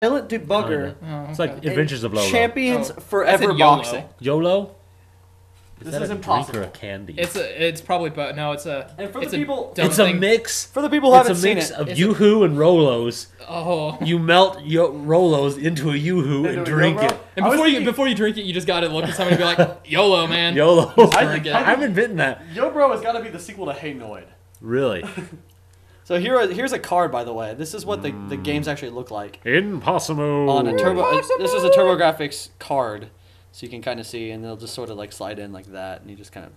Silent Debugger. Oh, It's like okay. Adventures of Lolo. Champions Oh, Forever I said YOLO. Boxing. YOLO? This that is a impossible. drink or a candy? It's probably, but no, it's a. And for the it's people- dumb It's a thing. mix. For the people who haven't It's a seen mix it, of It's Yoo-hoo and Rolos. Oh. You melt Rolos into a Yoo-hoo Into and a drink Yo-Bro? it. And I was before you drink it, you just gotta look at somebody and be like, YOLO, man. YOLO. drink it. I haven't bitten that. Yo Bro has got to be the sequel to Hey Noid. Really? So here's a card, by the way. This is what the games actually look like. Impossible. On a Turbo, this is a Turbo Grafx card, so you can kind of see, and they'll just sort of like slide in like that, and you just kind of.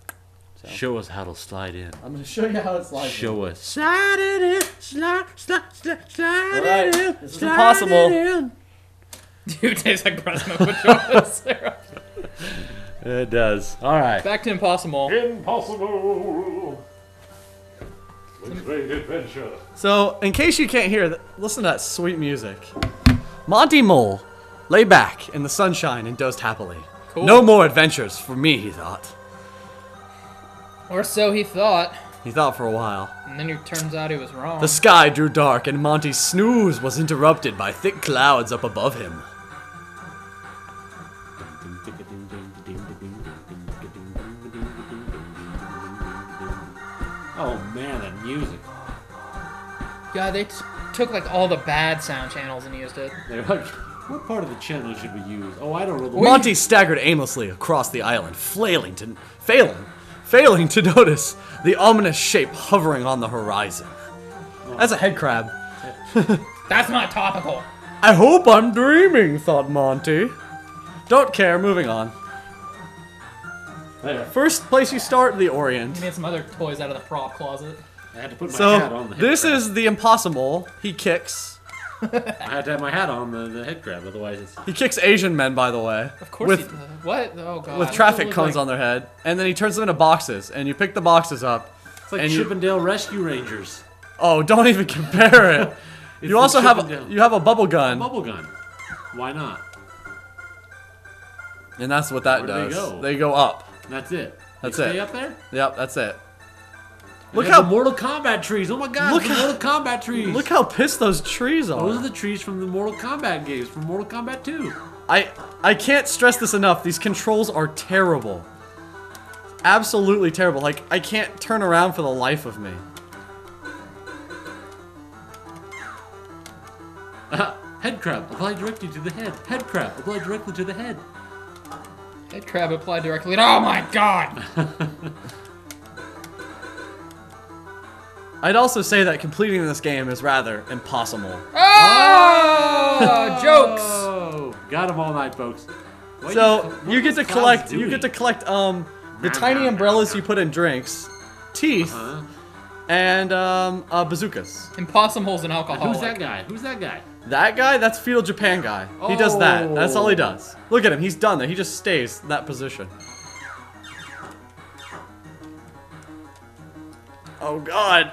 So. Show us how to slide in. I'm gonna show you how it slides. Show us. Slide it in. Slide All right, it in. this is slide impossible. it in. Dude, tastes like breast milk with chocolate syrup. It does. All right. Back to Impossible. Impossible. Great adventure. So, in case you can't hear, listen to that sweet music. Monty Mole lay back in the sunshine and dozed happily. Cool. No more adventures for me, he thought. Or so he thought. He thought for a while. And then it turns out he was wrong. The sky drew dark, and Monty's snooze was interrupted by thick clouds up above him. Oh man, that music. Yeah, they took like all the bad sound channels and used it. They're like, what part of the channel should we use? Oh, I don't know. Monty staggered aimlessly across the island, failing to notice the ominous shape hovering on the horizon. That's a head crab. That's not topical. I hope I'm dreaming, thought Monty. Don't care, moving on. There. First place you start, the Orient. He made some other toys out of the prop closet. I had to put my hat on So, the this head is the Impossible. He kicks. crab. I had to have my hat on the head crab, otherwise it's... He kicks Asian men, by the way. Of course with, he does. What? Oh god. with traffic It cones was on their head. And then he turns them into boxes. And you pick the boxes up. It's like And you- Chippendale Rescue Rangers. Oh, don't even compare it. It's You the also have Chippendale. a bubble gun. Bubble gun. Why not? And that's what that Where do they does. go? They go up. That's it. That's they it. Stay up there? Yep, that's it. Look Look how how the Mortal Kombat trees. Oh my god, Look the how- Mortal Kombat trees. look how pissed those trees Those are are. the trees from the Mortal Kombat games, from Mortal Kombat 2. I can't stress this enough. These controls are terrible. Absolutely terrible. Like, I can't turn around for the life of me. Head crab, apply directly to the head. Head crab, apply directly to the head. Head crab applied directly. Oh my god! I'd also say that completing this game is rather impossible. Oh! Jokes! Oh, got him all night, folks. What So what you get was to Clouds collect. You doing? get to collect the tiny umbrellas you put in drinks, teeth, Huh? and bazookas. Impossible's an alcoholic. Who's that guy? Who's that guy? That guy, that's Feudal Japan guy. He does that. That's all he Oh. does. Look at him. He's done there. He just stays in that position. Oh God.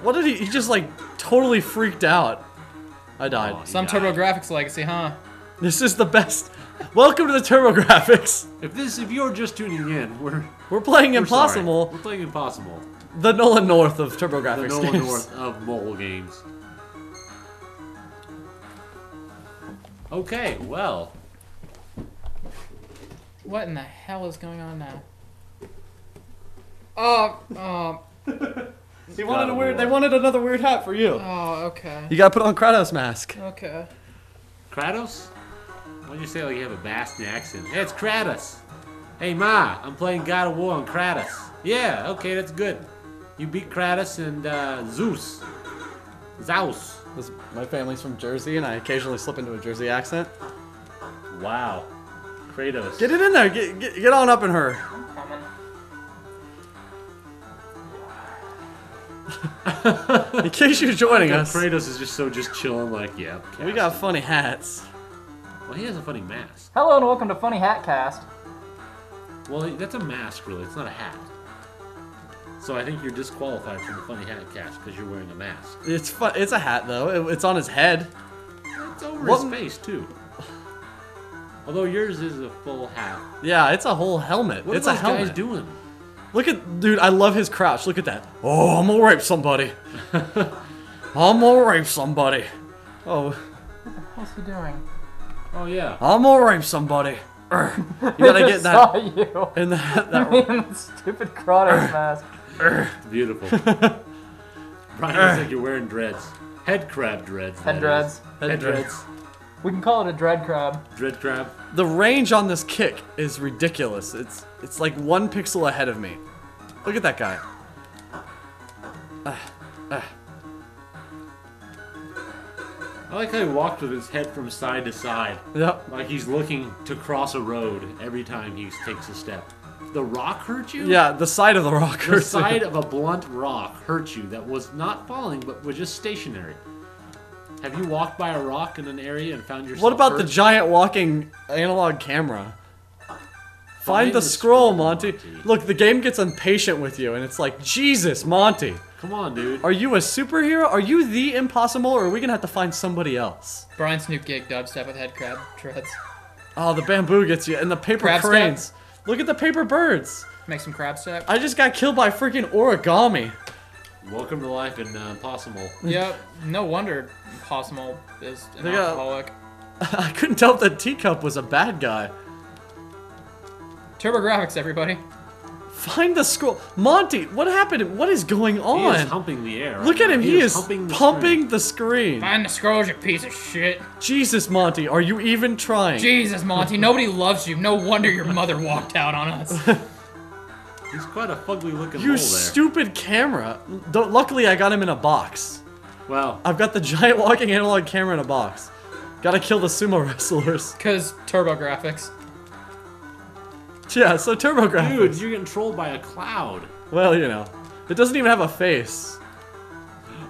What did he? He just like totally freaked out. I died. Oh, Some yeah. Turbo Grafx legacy, huh? This is the best. Welcome to the Turbo Grafx. If you're just tuning in, We're playing we're Impossible, sorry. We're playing Impossible. the Nolan North of Turbo The Grafx Nolan games. North of mobile games. Okay, well. What in the hell is going on now? Oh, They wanted a weird. They wanted another weird hat for you. okay. You gotta put on Kratos mask. Okay. Kratos? Why'd you say like you have a Basque accent? Hey, it's Kratos. Hey, Ma, I'm playing God of War on Kratos. Yeah, okay, that's good. You beat Kratos and Zeus. Zeus. My family's from Jersey, and I occasionally slip into a Jersey accent. Wow. Kratos. Get it in there. Get on up in her. Coming. In case you're joining Yeah, us, Kratos is just chilling like, yeah. we got funny hats. Well, he has a funny mask. Hello and welcome to Funny Hat Cast. Well, that's a mask, really. It's not a hat. So I think you're disqualified from the funny hat cast because you're wearing a mask. It's fun. It's a hat though. It's on his head. It's over What- his face too. Although yours is a full hat. Yeah, it's a whole helmet. What it's are a those helmet. guys doing? Look at, dude, I love his crouch. Look at that. Oh, I'm gonna rape somebody. I'm gonna rape somebody. Oh. What's he doing? Oh yeah. I'm gonna rape somebody. You gotta get that. Saw you. In that In the stupid Kratos mask. It's beautiful. Brian looks like you're wearing dreads. Head crab dreads. Head that dreads. is. Head dreads. We can call it a dread crab. Dread crab. The range on this kick is ridiculous. It's like 1 pixel ahead of me. Look at that guy. I like how he walked with his head from side to side. Yep. Like he's looking to cross a road every time he takes a step. The rock hurt you? Yeah, the side of the rock The hurts. side of a blunt rock hurt you that was not falling but was just stationary. Have you walked by a rock in an area and found yourself What about hurt? the giant walking analog camera? Find the scroll, Monty. Look, the game gets impatient with you, and it's like, Jesus, Monty. Come on, dude. Are you a superhero? Are you the impossible, or are we gonna have to find somebody else? Brian's new gig, dubstep with head crab dreads. Oh, the bamboo gets you, and the paper Crab cranes. Look at the paper birds. Make some crab step. I just got killed by freaking origami. Welcome to life in Impossible. Yep. No wonder Impossible is an They got- alcoholic. I couldn't tell if the teacup was a bad guy. Turbo Grafx, everybody. Find the scroll. Monty, what happened? What is going He is on? humping the air. Look right at now. him. He is humping the pumping the screen. Find the scrolls, you piece of shit. Jesus, Monty, are you even trying? Jesus, Monty, nobody loves you. No wonder your mother walked out on us. screen. He's quite a fugly looking You hole there. stupid camera. Luckily, I got him in a box. Well, I've got the giant walking analog camera in a box. Gotta kill the sumo wrestlers. Because Turbo Grafx. Yeah, so Turbo Grafx. dude, you're getting trolled by a cloud. Well, you know. It doesn't even have a face.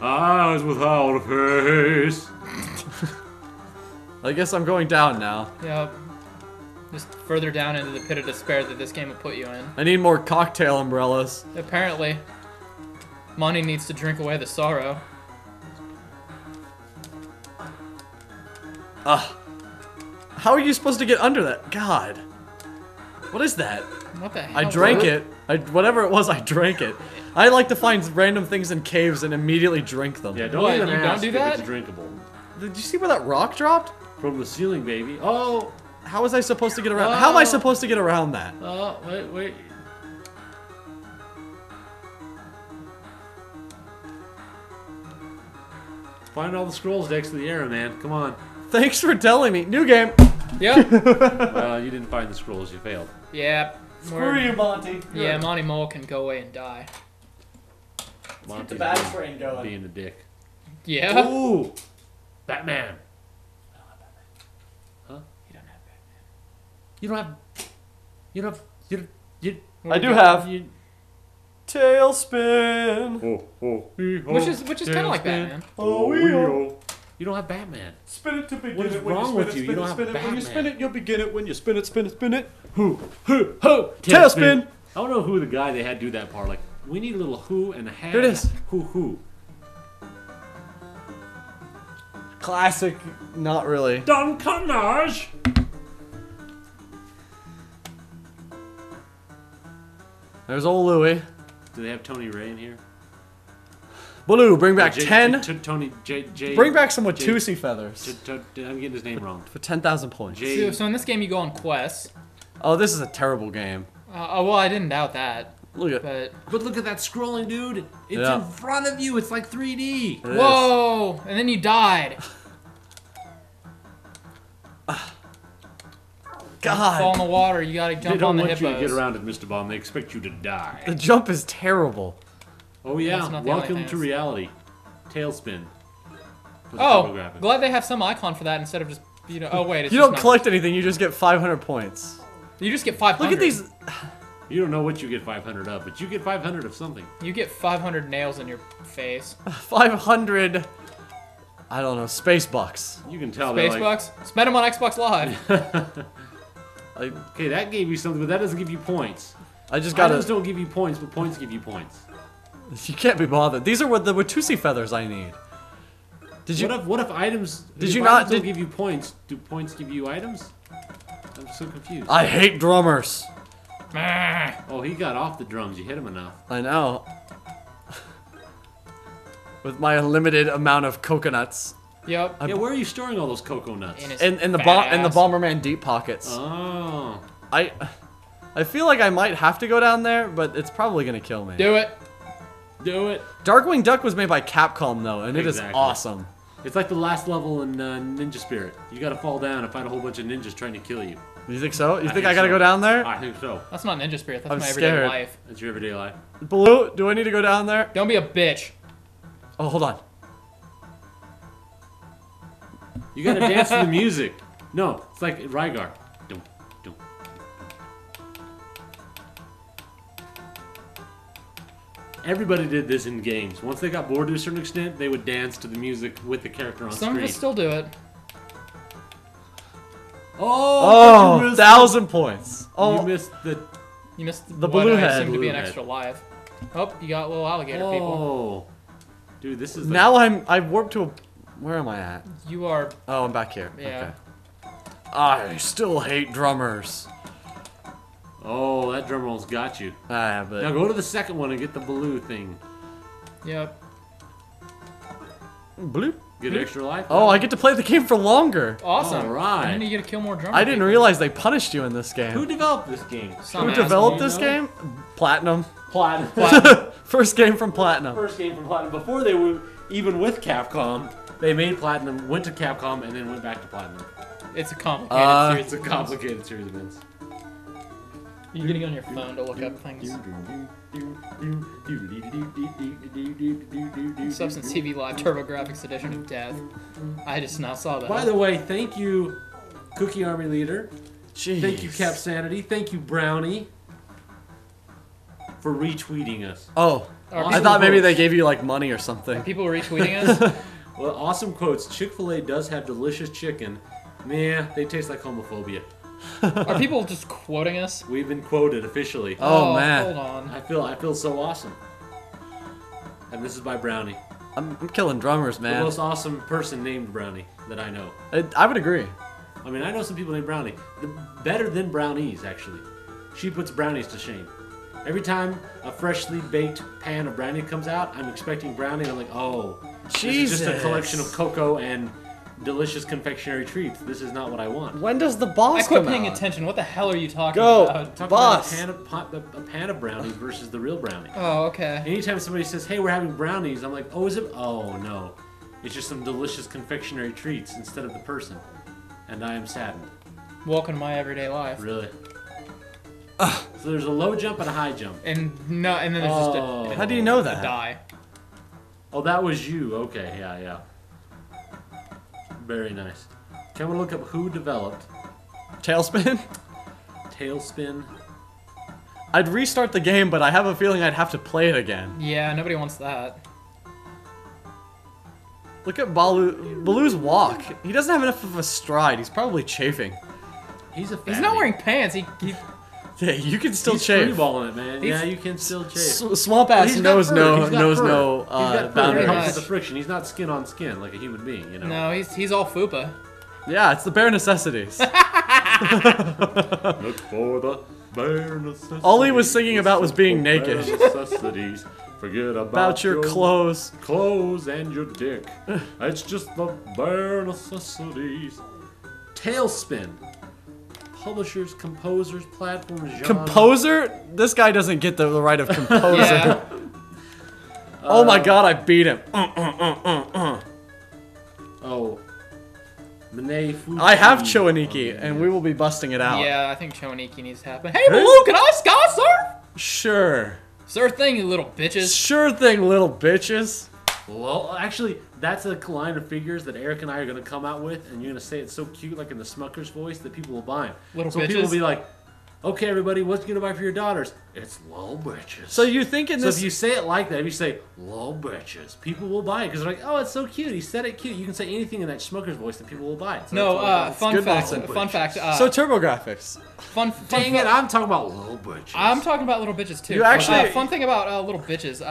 Eyes without a face. I guess I'm going down now. Yep. Just further down into the pit of despair that this game will put you in. I need more cocktail umbrellas. Apparently, Monty needs to drink away the sorrow. How are you supposed to get under that? God. What is that? What the hell? I drank it. Whatever it was, I drank it. I like to find random things in caves and immediately drink them. Yeah, don't What, even you don't ask do if that? it's drinkable. Did you see where that rock dropped? From the ceiling, baby. Oh, How was I supposed to get around? How am I supposed to get around that? wait. Find all the scrolls next to the arrow, man. Come on. Thanks for telling me. New game. Yep. Well, you didn't find the scrolls. You failed. Yep. Screw you, Monty. Yeah, Monty Mole can go away and die. Monty's train going. being a dick. Yeah? Ooh, Batman. Huh? You don't have Batman. You don't have. You don't have. You. I do have You, tailspin. Which is kind of like Batman. Oh, You don't have Batman. Spin it to begin What is it. When wrong you with spin you? it, You spin don't it, have spin it. When you Batman. spin it, you'll begin it. When you spin it, spin it, spin it. Who? Tailspin. I don't know who the guy they had do that part. Like, we need a little who and a hat. Here it is. Who? Classic. Not really. Don Carnage. There's old Louie. Do they have Tony Ray in here? Baloo, bring back 10. Tony J. Bring back some J- Watusi feathers I'm getting his name wrong. for 10,000 points. J. So in this game, you go on quests. Oh, this is a terrible game. Well, I didn't doubt that. Look at But But look at that scrolling, dude. It's Yeah. in front of you. It's like 3D. it. whoa! And then you died. Fall in God, the water. You gotta They jump on don't the want you to get hippos. around it, Mr. Bomb. They expect you to the die. jump is terrible. Oh yeah. That's not the only Welcome thing to that's- reality. Tailspin. For the Oh, TurboGrafx. glad they have some icon for that instead of just Oh wait, it's You just don't numbers. collect anything. You just get 500 points. You just get 500. Look at these. You don't know what you get 500 of, but you get 500 of something. You get 500 nails in your face. 500. I don't know. Space bucks. You can tell they're Space like, bucks. Spend them on Xbox Live. Like, okay, that gave you something, but that doesn't give you points. I just Items gotta. don't give you points, but points give you points. You can't be bothered. These are what the Watusi feathers I need. Did you? What if items? Did if you not- items don't did- give you points? Do points give you items? I'm so confused. I hate drummers. Meh. Oh, he got off the drums. You hit him enough. I know. With my limited amount of coconuts. Yep. Yeah, where are you storing all those cocoa nuts? In his In the fat ass. Bomberman deep pockets. Oh. I feel like I might have to go down there, but it's probably gonna kill me. Do it. Do it. Darkwing Duck was made by Capcom though, and it is Exactly. awesome. It's like the last level in Ninja Spirit. You gotta fall down and find a whole bunch of ninjas trying to kill you. You think so? You think think I gotta so. go down there? I think so. That's not Ninja Spirit. That's I'm my everyday scared. life. That's your everyday life. Blue, do I need to go down there? Don't be a bitch. Oh, hold on. You gotta dance to the music. No, it's like Rygar. Don't. Everybody did this in games. Once they got bored to a certain extent, they would dance to the music with the character on Some screen. of us still do it. Oh, Oh, you missed 1,000 points. Oh, You missed the. You missed The what blue I head. assume to be an Blue extra life. Oh, you got little alligator people. Oh, dude, this is like, now I've warped to a. Where am I at? You are. Oh, I'm back here. Yeah. Okay. I still hate drummers. Oh, that drum roll's got you. Ah, but Now go to the second one and get the blue thing. Yep. Bloop. Get extra life. Oh, I get to play the game for longer. Awesome. All right. And then you get to kill more drummers. I didn't realize they punished you in this game. Who developed this game? Who developed this you know? game? Platinum. Platinum. First game from Platinum. First game from Platinum. Before they were even with Capcom, they made Platinum, went to Capcom, and then went back to Platinum. It's a complicated series. It's a complicated series of events. You're getting on your phone to look up things. Substance TV Live Turbo Grafx Edition of Death. I just now saw that. By the way, thank you, Cookie Army Leader. Jeez. Thank you, Cap Sanity. Thank you, Brownie, for retweeting us. Oh, Are I people- thought maybe they gave you like money or something. People retweeting us. Well, awesome quotes. Chick-fil-A does have delicious chicken. Nah, they taste like homophobia. Are people just quoting us? We've been quoted officially. Oh, man. Hold on. I feel so awesome. And this is by Brownie. I'm killing drummers, The man. most awesome person named Brownie that I know. I would agree. I mean, I know some people named Brownie. Better than brownies, actually. She puts brownies to shame. Every time a freshly baked pan of brownie comes out, I'm expecting brownie, and I'm like, oh, this is just a Jesus. collection of cocoa and delicious confectionery treats. This is not what I want. When does the boss I quit come paying out? attention. What the hell are you talking Go. about? Talk Boss. about a pan of brownies versus the real brownie. Oh, okay. Anytime somebody says, hey, we're having brownies, I'm like, oh, is it? Oh, no. It's just some delicious confectionery treats instead of the person. And I am saddened. Welcome to my everyday life. Really. So there's a low jump and a high jump. And no, and then there's just Oh. a How do you know a that? die. Oh, that was you. Okay, yeah. Very nice. Can we look up who developed Tailspin? Tailspin? I'd restart the game, but I have a feeling I'd have to play it again. Yeah, nobody wants that. Look at Baloo's walk. He doesn't have enough of a stride. He's probably chafing. He's a fatty. He's not wearing pants. He Yeah, you can still He's chafe. freeballing it, man. He's- Yeah, you can still chafe. Swamp But ass he's got knows fur. no He's got knows fur. no He's got fur. It boundaries. Very helps with much. the friction. He's not skin on skin like a human being, you know. no, he's all fupa. Yeah, it's the bare necessities. Look for the bare necessities. All he was singing about was being Bare naked. necessities. Forget About your clothes. clothes and your dick. It's just the bare necessities. Tailspin. Publishers, composers, platforms, genre. Composer? This guy doesn't get the right of composer. Yeah. Oh my god, I beat him. Oh. Mine Fuji. I have Choaniki, and we will be busting it out. Yeah, I think Choaniki needs to happen. Hey, Baloo, can I sky surf? Sure. Sir thing, you little bitches. Sure thing, little bitches. Well, actually, that's a line of figures that Eric and I are going to come out with, and you're going to say it so cute, like in the Smucker's voice, that people will buy them. Little so people will bitches? be like, okay, everybody, what's you going to buy for your daughters? It's little bitches. So you think in So this... if you say it like that, if you say little bitches, people will buy it because they're like, oh, it's so cute. He said it cute. You can say anything in that Smucker's voice that people will buy it. So No, that's all about. fun good fact. Wilson. Fun fact. so Turbo Grafx. Fun Dang it, I'm talking about little bitches. I'm talking about little bitches too. You actually- fun thing about little bitches.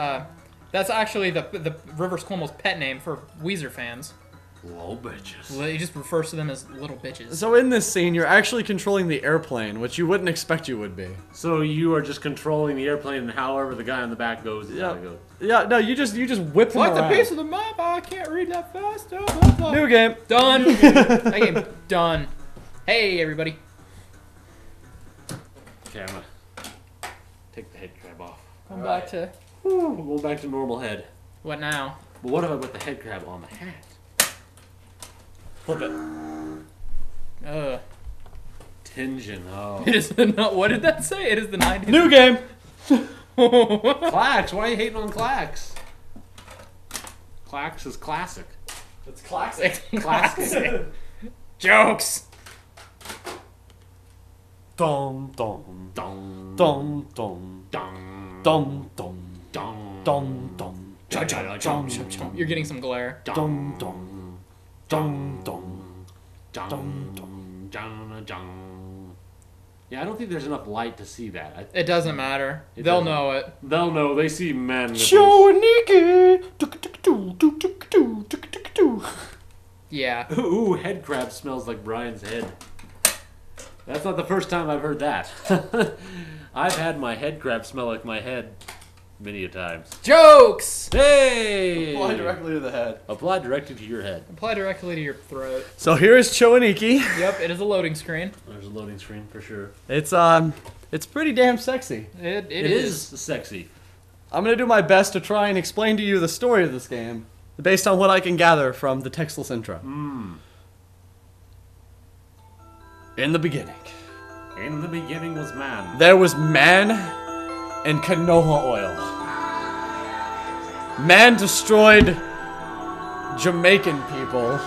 That's actually the Rivers Cuomo's pet name for Weezer fans. Little bitches. Well, he just refers to them as little bitches. So in this scene, you're actually controlling the airplane, which you wouldn't expect you would be. So you are just controlling the airplane, and however the guy on the back goes is how it goes. Yeah, no, you just whip him Like the around. piece of the map, I can't read that fast. Blah, blah, blah. New game. Done. That game done. Hey, everybody. Okay, I'm gonna take the head crab off. Come back to... Whew, we're going back to normal head. What now? But what if I put the head crab on the hat? Flip it. Tension, oh. It is not... What did that say? It is the 90s. New game. Clax, why are you hating on Clax? Clax is classic. It's classic. Classic. Jokes. Dum dum Dong. dum dum Dong. dum dum Dong. dum dum You're getting some glare. dum dum dum dum. Dong. Yeah, I don't think there's enough light to see that. It doesn't matter. They'll know it. They'll know. They see men. Show Nikki. Yeah. Ooh, head crab smells like Brian's head. That's not the first time I've heard that. I've had my head crab smell like my head many a times. Jokes! Hey! Apply directly to the head. Apply directly to your head. Apply directly to your throat. So here is Choaniki. Yep, it is a loading screen. There's a loading screen for sure. It's pretty damn sexy. It It is sexy. I'm gonna do my best to try and explain to you the story of this game, based on what I can gather from the textless intro. In the beginning, In the beginning was man. there was man and canola oil. Man destroyed Jamaican people,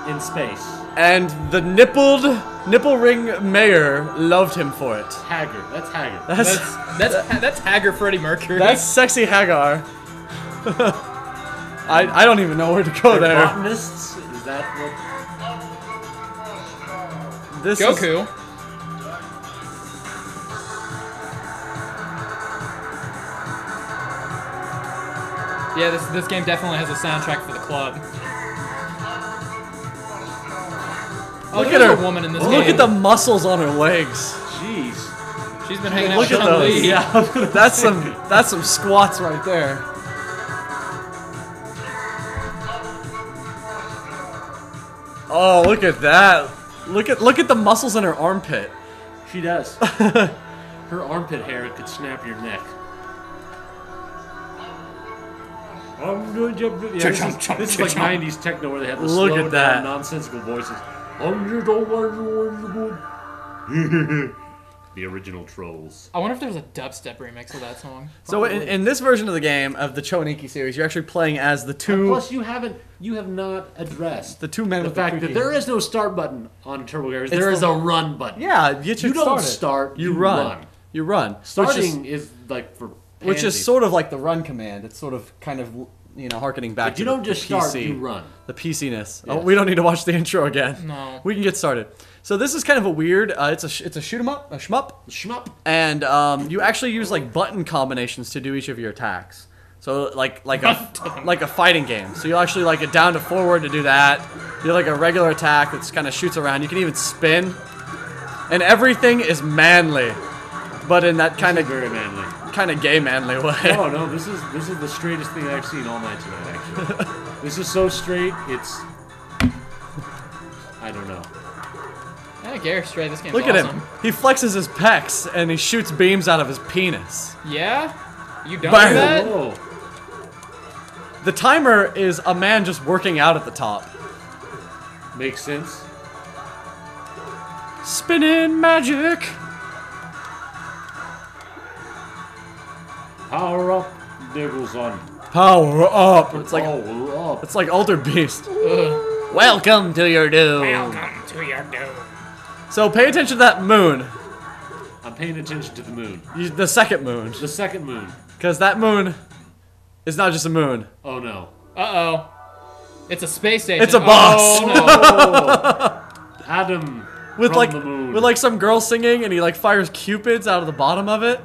In space. and the nipple ring mayor loved him for it. Haggard. That's Haggard. That's Haggard Freddie Mercury. That's sexy Hagar. I don't even know where to go They're there. botanists? Is that what? This is Goku. Yeah, this game definitely has a soundtrack for the club. Oh, Look at there's her. a woman in this Look game. at the muscles on her legs. Jeez. She's been hanging out Look with at Chun-Li. those. Yeah. That's some squats right there. Oh, look at that. Look at the muscles in her armpit. She does. Her armpit hair could snap your neck. This is like 90s techno where they have the Look slowed at that. down, nonsensical voices. The original trolls. I wonder if there's a dubstep remix of that song. So in this version of the game of the Choaniki series, you're actually playing as the two Plus, you have not addressed the two men the with fact the that there is no start button on Turbo Grafx. It's There is the- a run button. Yeah, you You don't started. start. You run. You run. Starting is like for Which is pansies. sort of like the run command. It's sort of kind of harkening back But to you don't just the PC. start. You run. The PC-ness. Oh, Yes. we don't need to watch the intro again. No. We can get started. So this is kind of a weird. It's a shoot 'em up, a shmup, Shmup. and you actually use like button combinations to do each of your attacks. So like a fighting game. So you'll actually like it down to forward to do that. You have like a regular attack that kind of shoots around. You can even spin, and everything is manly, but in that kind of Very manly. gay manly way. Oh no, this is the straightest thing I've seen all night tonight. Actually, this is so straight. It's I don't know. Yeah, Garrick Stray, this game's Look awesome. at him. He flexes his pecs and he shoots beams out of his penis. Yeah? You don't Bam. do that? Whoa. The timer is a man just working out at the top. Makes sense. Spinning magic. Power up, niggles on. Power up. It's like Power up. it's like Altered Beast. Ugh. Welcome to your doom. Welcome to your doom. So pay attention to that moon. I'm paying attention to the moon. The second moon. The second moon. Because that moon is not just a moon. Oh no. Uh-oh. It's a space station. It's a boss. Oh, no. Oh, Adam With from the moon. with like some girl singing and he like fires cupids out of the bottom of it.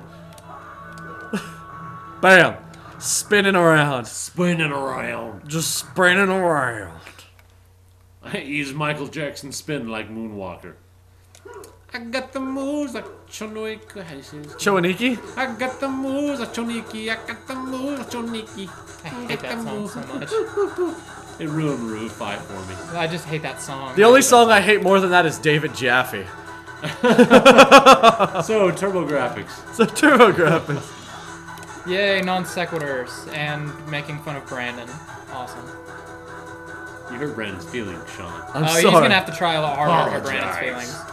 Bam. Spinning around. spinning around. Just spinning around. He's Michael Jackson spin like Moonwalker. I got the moves like Choniki. How do you say this? Chowaniki? I got the moves like Choniki. I got the moves like Choniki. I hate that song so much. It ruined Maroon 5 for me. I just hate that song. The only song I hate more than that is David Jaffe. So, Turbo Grafx. So Turbo Grafx. Yay, non sequiturs and making fun of Brandon. Awesome. You hurt Brandon's feelings, Shawn. I'm Oh, sorry. he's gonna have to try a lot harder to hurt Brandon's Apologize. feelings.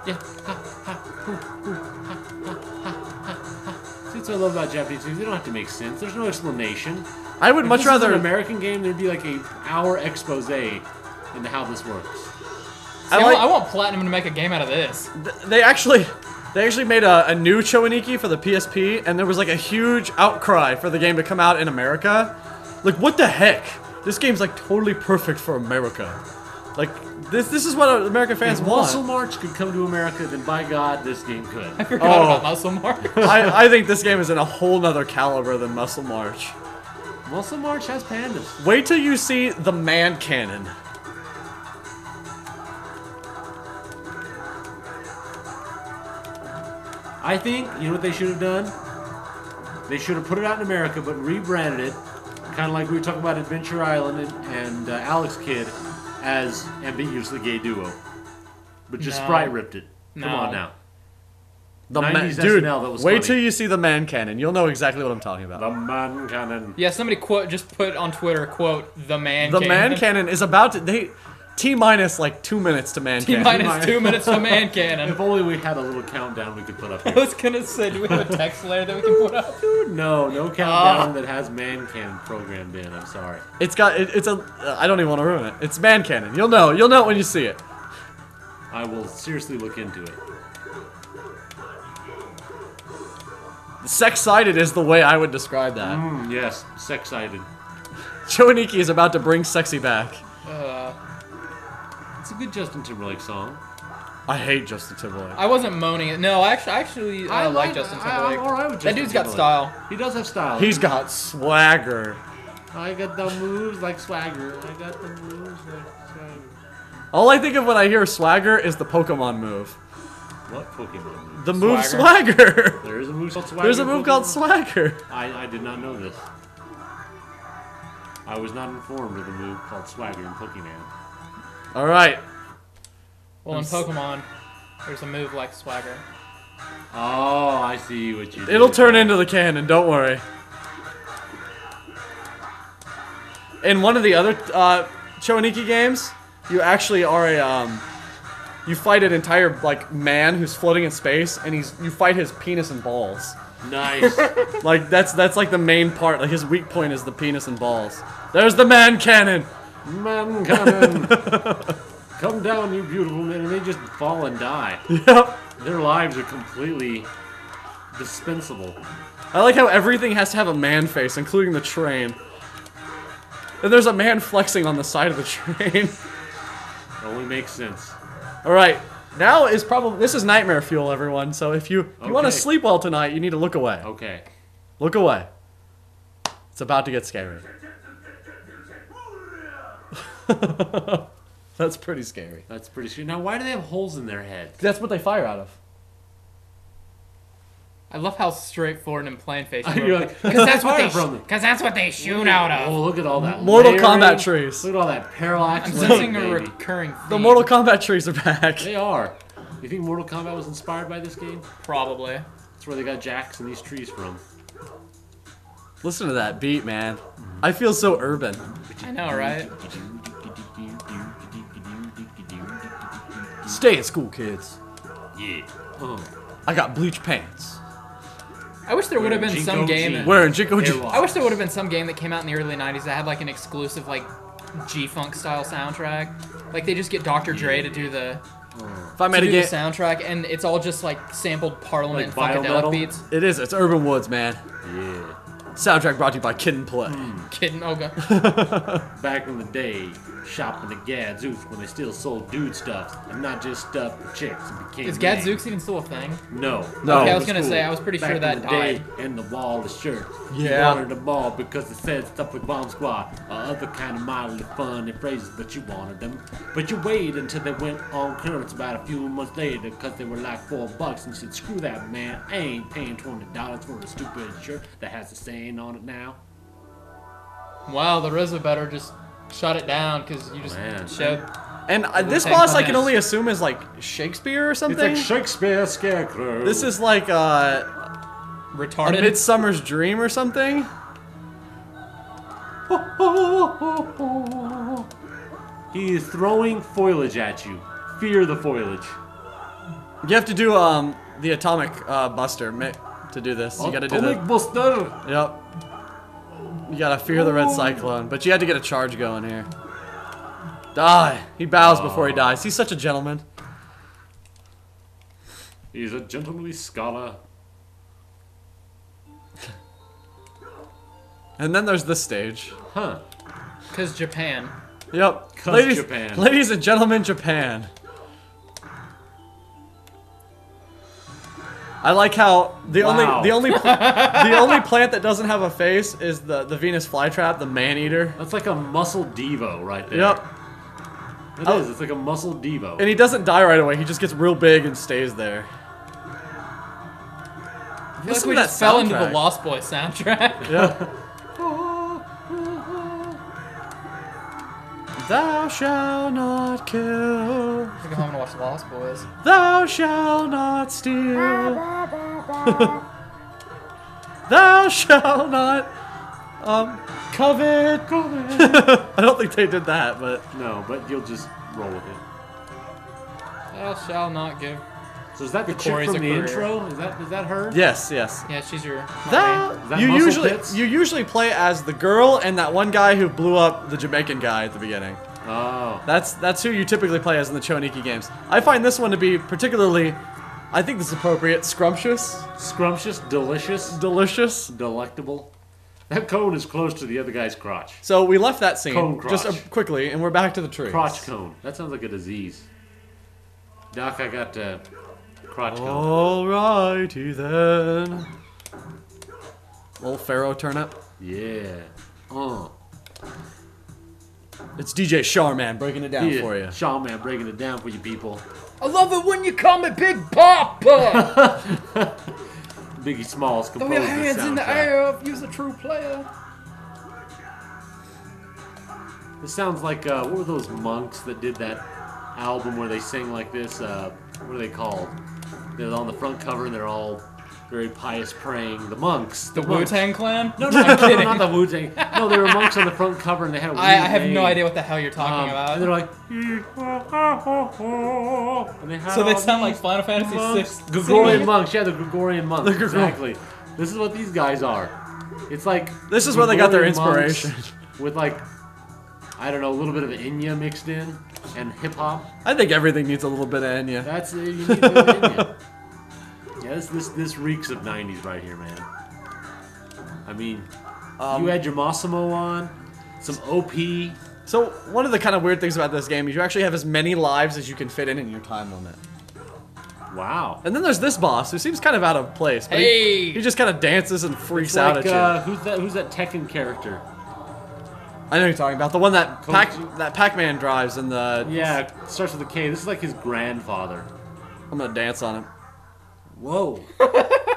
Yeah. See, that's what I love about Japanese movies. They don't have to make sense. There's no explanation. I would If much this was rather. an American game, there'd be like an hour expose into how this works. See, I want Platinum to make a game out of this. They actually made a new Chowaniki for the PSP, and there was like a huge outcry for the game to come out in America. Like, what the heck? This game's like totally perfect for America. Like, this is what American fans If want. Muscle March could come to America, then by God, this game could. I forgot about Muscle March. I think this game is in a whole nother caliber than Muscle March. Muscle March has pandas. Wait till you see the man cannon. I think, you know what they should have done? They should have put it out in America, but rebranded it, kind of like we were talking about Adventure Island and Alex Kidd, as ambiguously gay duo. But just No. sprite ripped it. Come No. on now. The 90s dude, SNL, that was wait funny. till you see the man cannon. You'll know exactly what I'm talking about. The man cannon. Yeah, somebody just put on Twitter, quote, the man The cannon. man cannon is about to T-minus like 2 minutes to man cannon. T-minus 2 minutes to man cannon. If only we had a little countdown we could put up I here. was gonna say, do we have a text layer that we can put up? No countdown that has man cannon programmed in. I'm sorry. It's got it's a I don't even want to ruin it. It's man cannon. You'll know it when you see it. I will seriously look into it. Sex-sided is the way I would describe that. Yes, sex-sided. Chowaniki is about to bring sexy back. It's a good Justin Timberlake song. I hate Justin Timberlake. I wasn't moaning it. No, I actually like Justin Timberlake. I'm alright with Justin That dude's got Timberlake. style. He does have style. He's got swagger. I got the moves like swagger. I got the moves like swagger. All I think of when I hear swagger is the Pokemon move. What Pokemon move? The move swagger. There is a move called swagger. There's a move called Pokemon? swagger. I did not know this. I was not informed of the move called swagger in Pokemon. All right. Well, in Pokemon, there's a move like Swagger. Oh, I see what you did. It'll turn into the cannon, don't worry. In one of the other Chowaniki games, you actually are you fight an entire like man who's floating in space, and you fight his penis and balls. Nice. Like that's like the main part. Like his weak point is the penis and balls. There's the man cannon. Man cannon. Come down, you beautiful men, and they just fall and die. Yep. Their lives are completely dispensable. I like how everything has to have a man face, including the train. And there's a man flexing on the side of the train. It only makes sense. All right, now is probably this is nightmare fuel, everyone. So if you want to Okay. sleep well tonight, you need to look away. Okay. Look away. It's about to get scary. That's pretty scary. That's pretty sweet. Now, why do they have holes in their head? That's what they fire out of. I love how straightforward and plain faced you You're are. like, Because that's what fire they from them. Because that's what they shoot out of. Oh, look at all that. Mortal layering. Kombat trees. Look at all that parallax. I'm lighting, sensing a baby. recurring theme. The Mortal Kombat trees are back. They are. You think Mortal Kombat was inspired by this game? Probably. That's where they got Jax and these trees from. Listen to that beat, man. I feel so urban. I know, right? Stay in school, kids. Yeah. I got bleach pants. I wish there would have been Jinko some game. jeans. Wearing Jinko Hair jeans. wash. I wish there would have been some game that came out in the early '90s that had like an exclusive like G-Funk style soundtrack. Like they just get Dr. Dre to do the If I made a game, soundtrack, and it's all just like sampled Parliament Like and biometal? funkadelic beats. it is. It's Urban Woods, man. Yeah. Soundtrack brought to you by Kid and Play. Kidding. Oh god. Back in the day, shopping at Gadzooks when they still sold dude stuff and not just stuff for chicks and bikini. Is Gadzooks even still a thing? No. No. Okay, I it was gonna say, I was pretty Back sure in that the day, died. and the wall of shirt. Yeah. You wanted them all because they said stuff with Bomb Squad or other kind of mildly funny phrases, but you wanted them. But you waited until they went on clearance about a few months later because they were like $4 and you said, screw that, man. I ain't paying $20 for a stupid shirt that has a saying on it now. Wow, the RZA better just shut it down because you just Man. showed. And this Wu-Tang boss I can Clan. only assume is like Shakespeare or It's something. like Shakespeare Scarecrow. This is like a Retarded. Midsummer's Dream or something. He is throwing foliage at you. Fear the foliage. You have to do the Atomic Buster to do this. You gotta do Atomic the. Buster. Yep. You gotta fear the red cyclone, but you had to get a charge going here. Die. He bows before he dies. He's such a gentleman. He's a gentlemanly scholar. And then there's this stage. Huh. Because Japan. Yep. 'Cause Japan. Ladies and gentlemen, Japan. I like how the Wow. only only plant that doesn't have a face is the Venus flytrap, the man eater. That's like a muscle Devo right there. Yep. It is. It's like a muscle Devo. And he doesn't die right away. He just gets real big and stays there. I feel like Listen we to just that fell into the soundtrack. Lost Boys soundtrack. Yeah. Thou shalt not kill. I go home and watch the Lost Boys. Thou shalt not steal. Thou shalt not covet. I don't think they did that, but No, but you'll just roll with it. Thou shall not give. So is that the chick Corey's from a the career. intro? Is that her? yes, yes. Yeah, she's your. Thou, Is that you Muscle Pits? usually play as the girl and that one guy who blew up the Jamaican guy at the beginning. Oh. That's who you typically play as in the Choniki games. I find this one to be particularly, I think this is appropriate, scrumptious, Scrumptious, delicious, delicious. delectable. That cone is close to the other guy's crotch. So we left that scene Cone just crotch. quickly, and we're back to the tree. Crotch cone. That sounds like a disease. Doc, I got crotch cone. Alrighty then. Little Pharaoh turnip. Yeah. It's DJ Shawn breaking it down for you. Shawn, man, breaking it down for you people. I love it when you call me Big Papa. Biggie Smalls Throw composed your hands this in the soundtrack. air if you's a true player. This sounds like, what were those monks that did that album where they sing like this? What are they called? They're on the front cover and they're all very pious praying. The monks. The monks. Wu-Tang Clan? No, I'm kidding. not the Wu-Tang. No, they were monks on the front cover and they had a I weird have no name. idea what the hell you're talking And about. they're like, and they had So they all sound like these Final Fantasy monks. VI. Gregorian monks, yeah, the Gregorian monks. The Gregor- Exactly. This is what these guys are. It's like This is where they got their Gregorian monks inspiration. with like, I don't know, a little bit of Enya mixed in and hip hop. I think everything needs a little bit of Enya. That's you need a bit of Enya. Yeah, this reeks of '90s right here, man. I mean, you had your Massimo on, some OP. So one of the kind of weird things about this game is you actually have as many lives as you can fit in your time limit. Wow. And then there's this boss who seems kind of out of place. But Hey! he just kind of dances and freaks It's out like, at you. who's that Tekken character? I know who you're talking about. The one that Koji. Pac-Man drives in the... Yeah, it starts with a K. This is like his grandfather. I'm gonna dance on him. Whoa.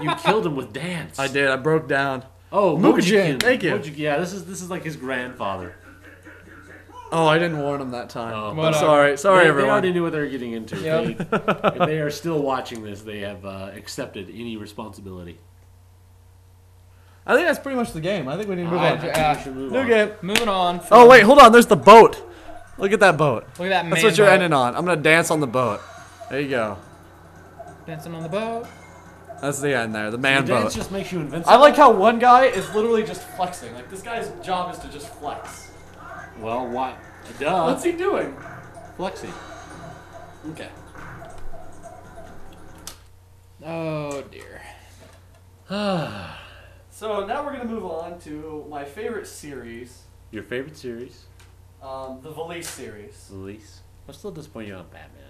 You killed him with dance. I did. I broke down. Oh, Mukujin, Mukujin. thank you. Yeah, this is like his grandfather. Oh, I didn't warn him that time. Oh. I'm Whatever. sorry. Sorry, They everyone. already knew what they were getting into. Yep. If they are still watching this, they have accepted any responsibility. I think that's pretty much the game. I think we need to move I on. think we should move New on. game. Moving on. Oh, wait. Hold on. There's the boat. Look at that boat. Look at that man. That's what you're boat. ending on. I'm gonna dance on the boat. There you go. Dancing on the boat. That's the end there. The man The dance boat. just makes you invincible. I like how one guy is literally just flexing. Like, this guy's job is to just flex. Well, what? Duh. What's he doing? Flexing. Okay. Oh dear. So now we're gonna move on to my favorite series, Your favorite series? the Valise series. Release. I'm still disappointed you're on Batman.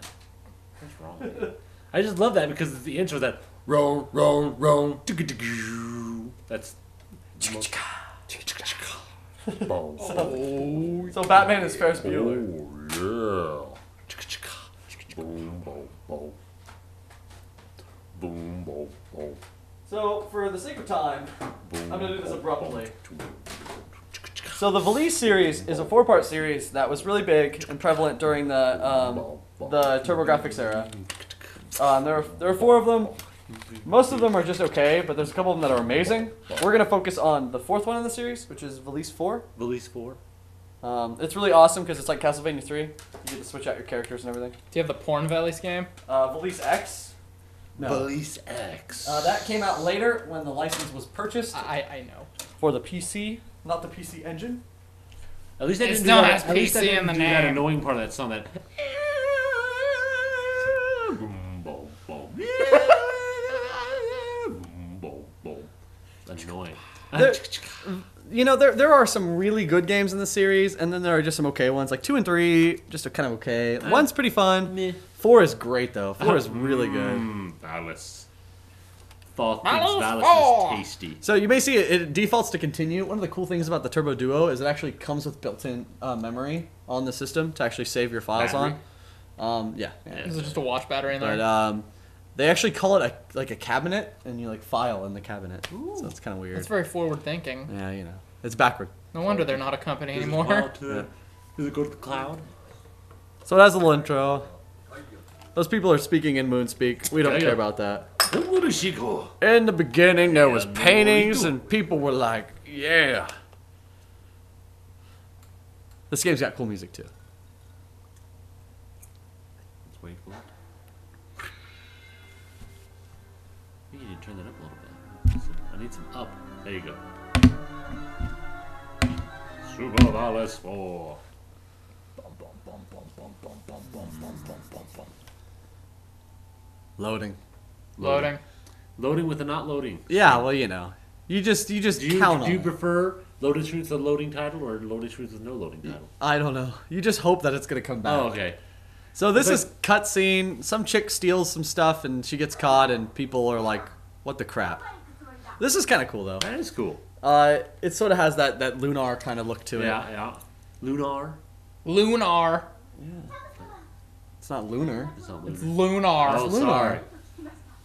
What's wrong with you? I just love that because it's the intro that roll, roll, roll. That's. So Batman is Ferris Bueller. Oh, yeah. Boom, boom, boom. Boom, boom, boom. So for the sake of time, Boom, I'm gonna do this boom, abruptly. boom. So the Valise series is a 4-part series that was really big and prevalent during the Turbo Grafx era. There are 4 of them. Most of them are just okay, but there's a couple of them that are amazing. We're gonna focus on the 4th one in the series, which is Valise 4. Release 4. It's really awesome because it's like Castlevania 3. You get to switch out your characters and everything. Do you have the Porn Valise game? Valise X. No. Valise X. That came out later when the license was purchased I know. for the PC, not the PC Engine. At least I It didn't do still that. has At least I PC in didn't the do that name. annoying part of that song. That. Boom, boom, boom. Boom, boom, boom. That's annoying. You know, there are some really good games in the series, and then there are just some okay ones. Like 2 and 3, just kind of okay. 1's pretty fun. 4 is great though. 4 is really good. Valis. Thought thinks Valis Valis 4. is tasty. So you may see it defaults to continue. One of the cool things about the Turbo Duo is it actually comes with built-in memory on the system to actually save your files Battery? on. Yeah. Is it just a watch battery in there? But they actually call it a cabinet, and you like file in the cabinet. Ooh. So it's kind of weird. That's very forward thinking. Yeah, you know, it's backward. No wonder they're not a company Does it anymore. file to the- Does it go to the cloud? So that's a little intro. Those people are speaking in Moonspeak. We don't care about that. Where does she go? In the beginning, there was Yeah, paintings, no, and people were like, "Yeah." This game's got cool music too. Let's wait for it. You need to turn that up a little bit. I need some up. There you go. Super Valis 4. Loading. Loading. Loading with a not loading. Yeah, well, you know, you just Do you, count do you on it. prefer loaded shoots with a loading title or loaded shoots with no loading title? I don't know. You just hope that it's gonna come back. Oh, okay. So this It's is cutscene. Some chick steals some stuff and she gets caught, and people are like, "What the crap?" This is kind of cool though. That is cool. It sort of has that lunar kind of look to it. Yeah, yeah. Lunar. Lunar. It's not lunar. It's not It's lunar. lunar. Oh, Lunar. sorry.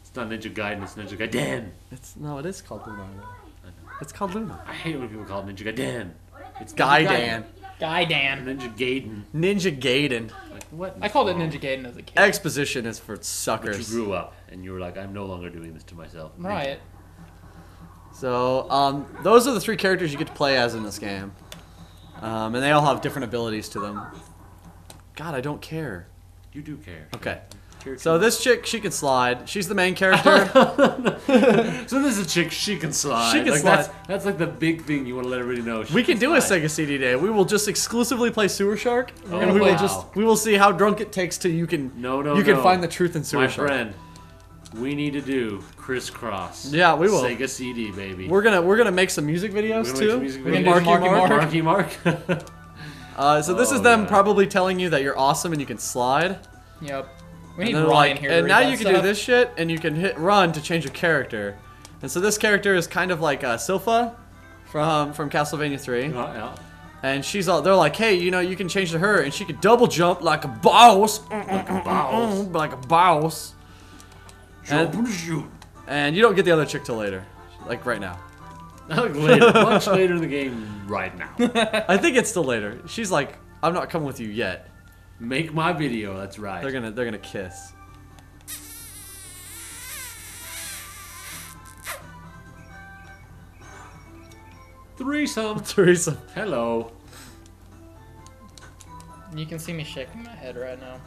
It's not Ninja Gaiden, it's Ninja Gaiden. It is called lunar. Though. It's called lunar. I hate when people call it Ninja Gaiden. It's Gaiden. Guy Dan. Ninja Gaiden. Ninja Gaiden. Like, what? I called it Ninja Gaiden as a kid. Exposition is for But you suckers. grew up and you were like, I'm no longer doing this to myself. Right. So, those are the 3 characters you get to play as in this game. And they all have different abilities to them. God, I don't care. You do care. Okay. Care So too this chick, she can slide. She's the main character. much. So this is a chick, she can slide. She can like, slide. That's like the big thing you want to let everybody know. We can do a slide. Sega CD day. We will just exclusively play Sewer Shark, Oh, and we will wow. we will see how drunk it takes till you can No, can find the truth in Sewer My Shark. friend, we need to do crisscross. Yeah, we will. Sega CD, baby. We're gonna make some music videos We're gonna too. make some music We can videos. Marky Mark. Marky Mark. So this is Oh, them yeah. probably telling you that you're awesome and you can slide. Yep. We And need they're Ryan like, here to and read now that you can do stuff. this shit, and you can hit run to change your character. And so this character is kind of like Silpha from Castlevania 3. Yeah. And they're like, hey, you know, you can change to her, and she can double jump like a boss. Like a boss. Like a boss. Jump and shoot. And you don't get the other chick till later. Like right now. Like later, much later in the game, right now. I think it's still later. She's like, I'm not coming with you yet. Make my video. That's right. They're gonna kiss. Threesome. Teresa. Hello. You can see me shaking my head right now.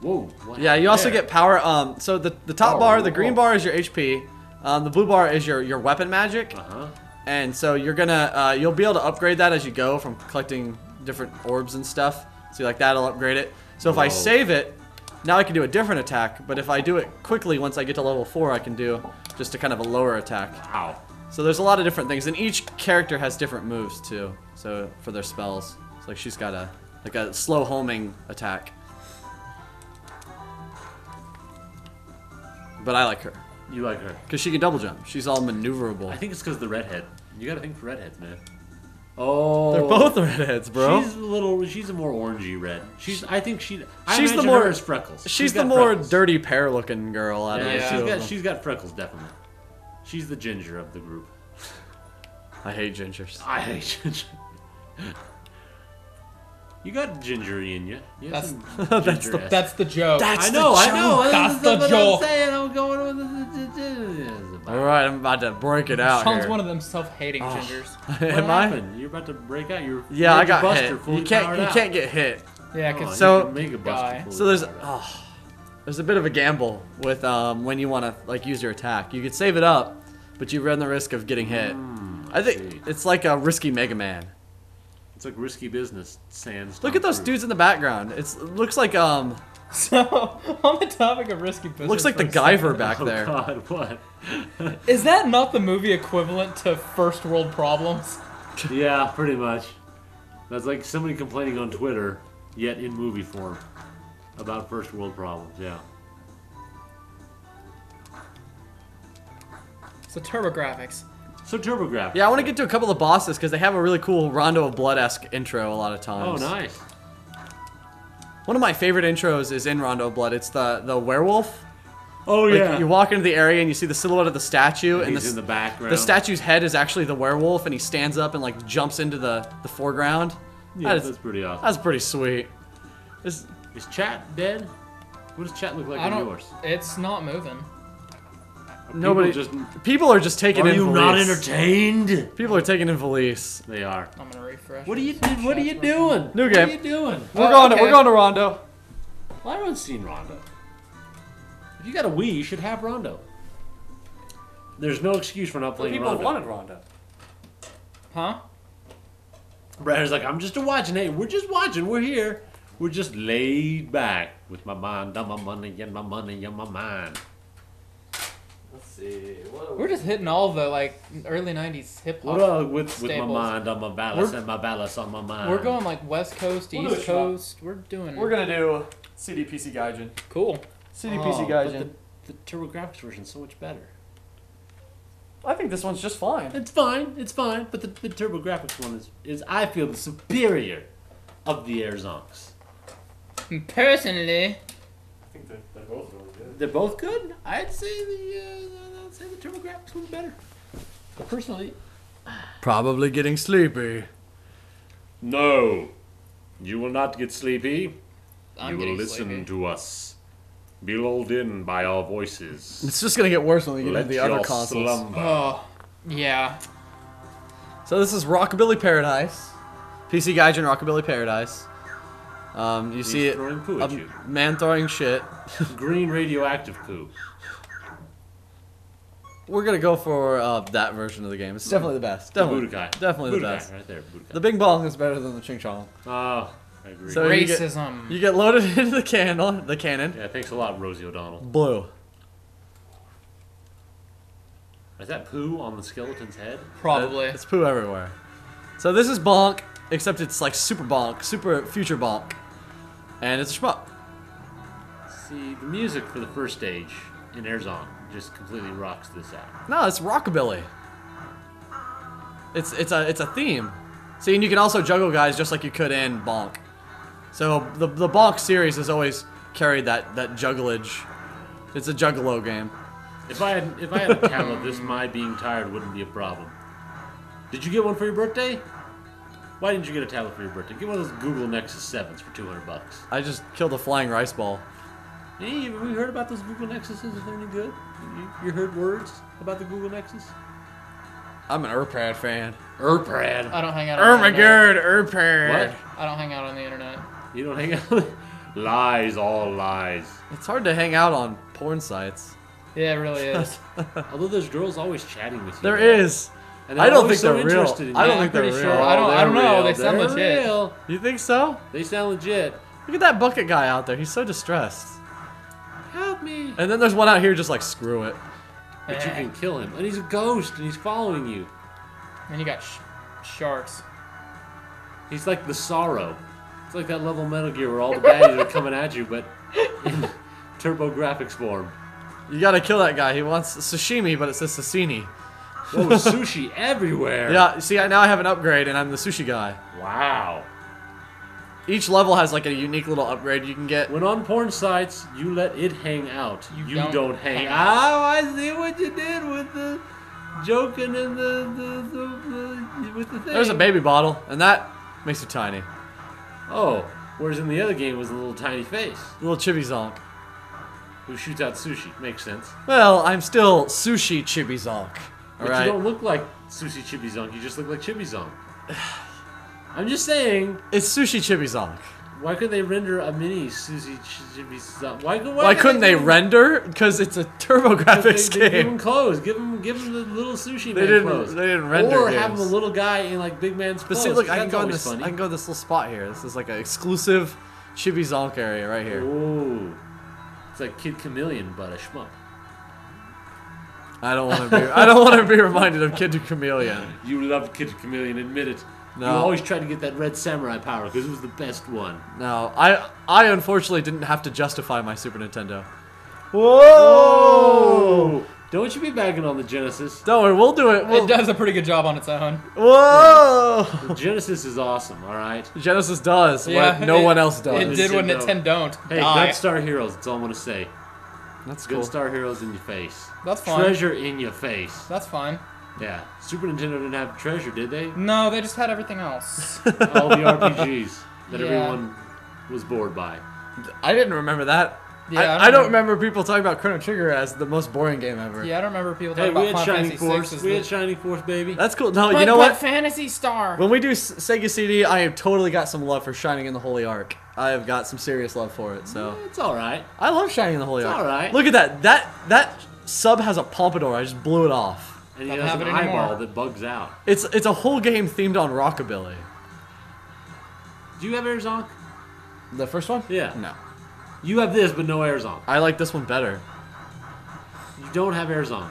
Whoa. What Yeah, you also there? get power. So the top Oh, bar, the green oh. bar is your HP. The blue bar is your weapon magic. Uh-huh. And so you're gonna you'll be able to upgrade that as you go from collecting different orbs and stuff. So like that'll upgrade it. So if I Whoa. save it, now I can do a different attack. But if I do it quickly, once I get to level 4, I can do just a kind of a lower attack. Wow. So there's a lot of different things, and each character has different moves too. So for their spells, it's like she's got a slow homing attack. But I like her. You like her? Because she can double jump. She's all maneuverable. I think it's because the redhead. You gotta think for redheads, man. Oh, they're both redheads, bro. She's a more orangey red. She's the more her as freckles. She's the more freckles. Dirty pear looking girl out of the two of them. She's got freckles, definitely. She's the ginger of the group. I hate gingers. I hate ginger. You got gingery in you. That's the joke. I know. That's the joke. I'm saying. I'm going with All right, I'm about to break it out. Shawn's here. one of them self-hating gingers. What happened? You're about to break out. Yeah, I got hit. You can't get hit. Yeah, because so there's a bit of a gamble with when you want to use your attack. You could save it up, but you run the risk of getting hit. I think it's like a risky Mega Man. It's like risky business. Look at those dudes in the background. It looks like So on the topic of risky business, looks like the Guyver back there. Oh God, what? Is that not the movie equivalent to First World Problems? Yeah, pretty much. That's like somebody complaining on Twitter, yet in movie form, about first world problems. Yeah. So Turbo Grafx. So Turbo Grafx. Yeah, I want to get to a couple of bosses because they have a really cool Rondo of Blood-esque intro a lot of times. Oh, nice. One of my favorite intros is in Rondo of Blood. It's the werewolf. Oh yeah. You walk into the area and you see the silhouette of the statue, and he's in the background. The statue's head is actually the werewolf, and he stands up and jumps into the foreground. Yeah, that's pretty awesome. That's pretty sweet. Is chat dead? What does chat look like on yours? It's not moving. People are just taking in Are you Valise. not entertained? People are taking in Valise. They are. I'm gonna refresh. What are you doing? New game. What are you doing? We're going to Rondo. Well, I haven't seen Rondo. If you got a Wii, you should have Rondo. There's no excuse for not playing Rondo. People wanted Rondo. Huh? Brad's like, I'm just watching. Hey, we're just watching. We're here. We're just laid back with my mind on my money and my money on my mind. Let's see. We're just hitting all the early '90s hip hop. With my mind on my ballast and my ballast on my mind. We're going West Coast, East Coast. We're gonna do CDPC Gaijin. cool. CDPC Gaijin. The Turbo Grafx version's so much better. I think this one's just fine. It's fine. But the Turbo Grafx one is I feel the superior of the Air Zonks. Personally, I think they're both really good. They're both good. I'd say the Turbo Grafx one's better. But personally, Probably getting sleepy. no, you will not get sleepy. I'm you will getting listen sleepy. to us, be lulled in by our voices. It's just gonna get worse when we get Let into the other your consoles. slumber. Oh, yeah. So this is Rockabilly Paradise. PC Gaijin Rockabilly Paradise. You see it, throwing poo at you. Man throwing shit. Green radioactive poo. We're gonna go for that version of the game. It's definitely the best. Definitely, Budokai. definitely the Budokai, best. right there. Budokai. The Bing Bong is better than the Ching Chong. Oh, I agree. So Racism. You get loaded into the cannon. Yeah, thanks a lot, Rosie O'Donnell. Blue. Is that poo on the skeleton's head? Probably. It's poo everywhere. So this is Bonk, except it's like Super Bonk, Super Future Bonk, and it's a shmup. See, the music for the first stage in Airzone just completely rocks this out. No, it's Rockabilly. It's a theme. See, and you can also juggle guys just like you could in Bonk. So the Bonk series has always carried that jugglage. It's a juggalo game. If I had a tablet, this my being tired wouldn't be a problem. Did you get one for your birthday? Why didn't you get a tablet for your birthday? Get one of those Google Nexus 7s for $200. I just killed a flying rice ball. Hey, have we heard about those Google Nexuses? Is they any good? You heard words about the Google Nexus? I'm an Urprad fan. Urprad. I don't hang out on the internet. Urprad. What? I don't hang out on the internet. You don't hang out? Lies, all lies. It's hard to hang out on porn sites. Yeah, it really is. Although there's girls always chatting with you. There though. is. And I don't always think so they're real. interested in I you. don't think they're pretty real. sure. I don't know. They sound They're legit. real. You think so? They sound legit. Look at that bucket guy out there. He's so distressed. Help me. And then there's one out here just like, screw it. but you can kill him. And he's a ghost, and he's following you. And you got sharks. He's like the Sorrow. It's like that level of Metal Gear where all the baddies are coming at you, but in Turbo Grafx form. You gotta kill that guy. He wants sashimi, but it says sashimi. Whoa, sushi everywhere. Yeah, see, now I have an upgrade, and I'm the sushi guy. Wow. Each level has like a unique little upgrade you can get. When on porn sites, you let it hang out. You don't hang out. out. Oh, I see what you did with the joking and with the thing. There's a baby bottle, and that makes you tiny. Oh, whereas in the other game was a little tiny face. A little chibi zonk. Who shoots out sushi. Makes sense. Well, I'm still sushi chibi zonk. But Alright? you don't look like sushi chibi zonk. You just look like chibi zonk. I'm just saying. It's sushi chibi zonk. Why couldn't they render a mini sushi chibi zonk? Why couldn't they render? Because it's a Turbo Grafx They game. give him clothes. Give him the little sushi They man clothes. They didn't render Or games. have him a little guy in like big man's But clothes. see, look, I can That's go in always this. funny. I can go to this little spot here. This is like an exclusive chibi zonk area right here. Ooh. It's like Kid Chameleon, but a shmup. I don't want to be. I don't want to be reminded of Kid Chameleon. You love Kid Chameleon, admit it. No. You always tried to get that red samurai power because it was the best one. No, I unfortunately didn't have to justify my Super Nintendo. Whoa! Don't you be bagging on the Genesis. Don't worry, we'll do it. It does a pretty good job on its own. Whoa! The Genesis is awesome, alright? Genesis does Yeah, what no one else does. It did what Nintendo don't. Hey, Die. Good Star Heroes, that's all I'm going to say. That's Good cool. Star Heroes in your face. That's fine. Treasure in your face. That's fine. Yeah. Super Nintendo didn't have treasure, did they? No, they just had everything else. All the RPGs that Yeah. everyone was bored by. I didn't remember that. Yeah, I don't remember people talking about Chrono Trigger as the most boring game ever. Yeah, I don't remember people Hey, talking we about had Final Shining Fantasy Force. 6 as We the... had Shining Force, baby. That's cool. No, But you know what? Fantasy Star. When we do Sega CD, I have totally got some love for Shining in the Holy Ark. I have got some serious love for it. So It's alright. I love Shining in the Holy It's Ark. alright. Look at that. That sub has a pompadour. I just blew it off. And he Don't has have an it anymore. eyeball that bugs out. It's a whole game themed on rockabilly. Do you have Airzonk? The first one? Yeah. No. You have this, but no Airzonk. I like this one better. You don't have Airzonk.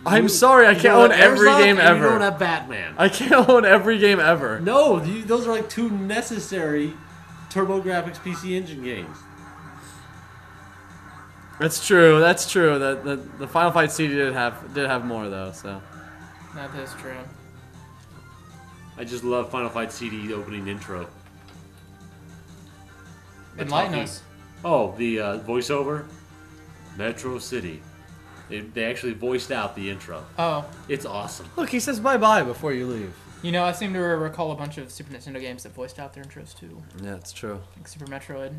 I'm sorry, I can't own every game You ever. don't have Batman. I can't own every game ever. No, those are like two necessary Turbo Grafx PC Engine games. That's true. That's true. The Final Fight CD did have more though. So That is true. I just love Final Fight CD opening intro. Enlighten talking- us. Oh, the voiceover? Metro City. They actually voiced out the intro. Oh. It's awesome. look, he says bye bye before you leave. You know, I seem to recall a bunch of Super Nintendo games that voiced out their intros too. Yeah, it's true. Like Super Metroid.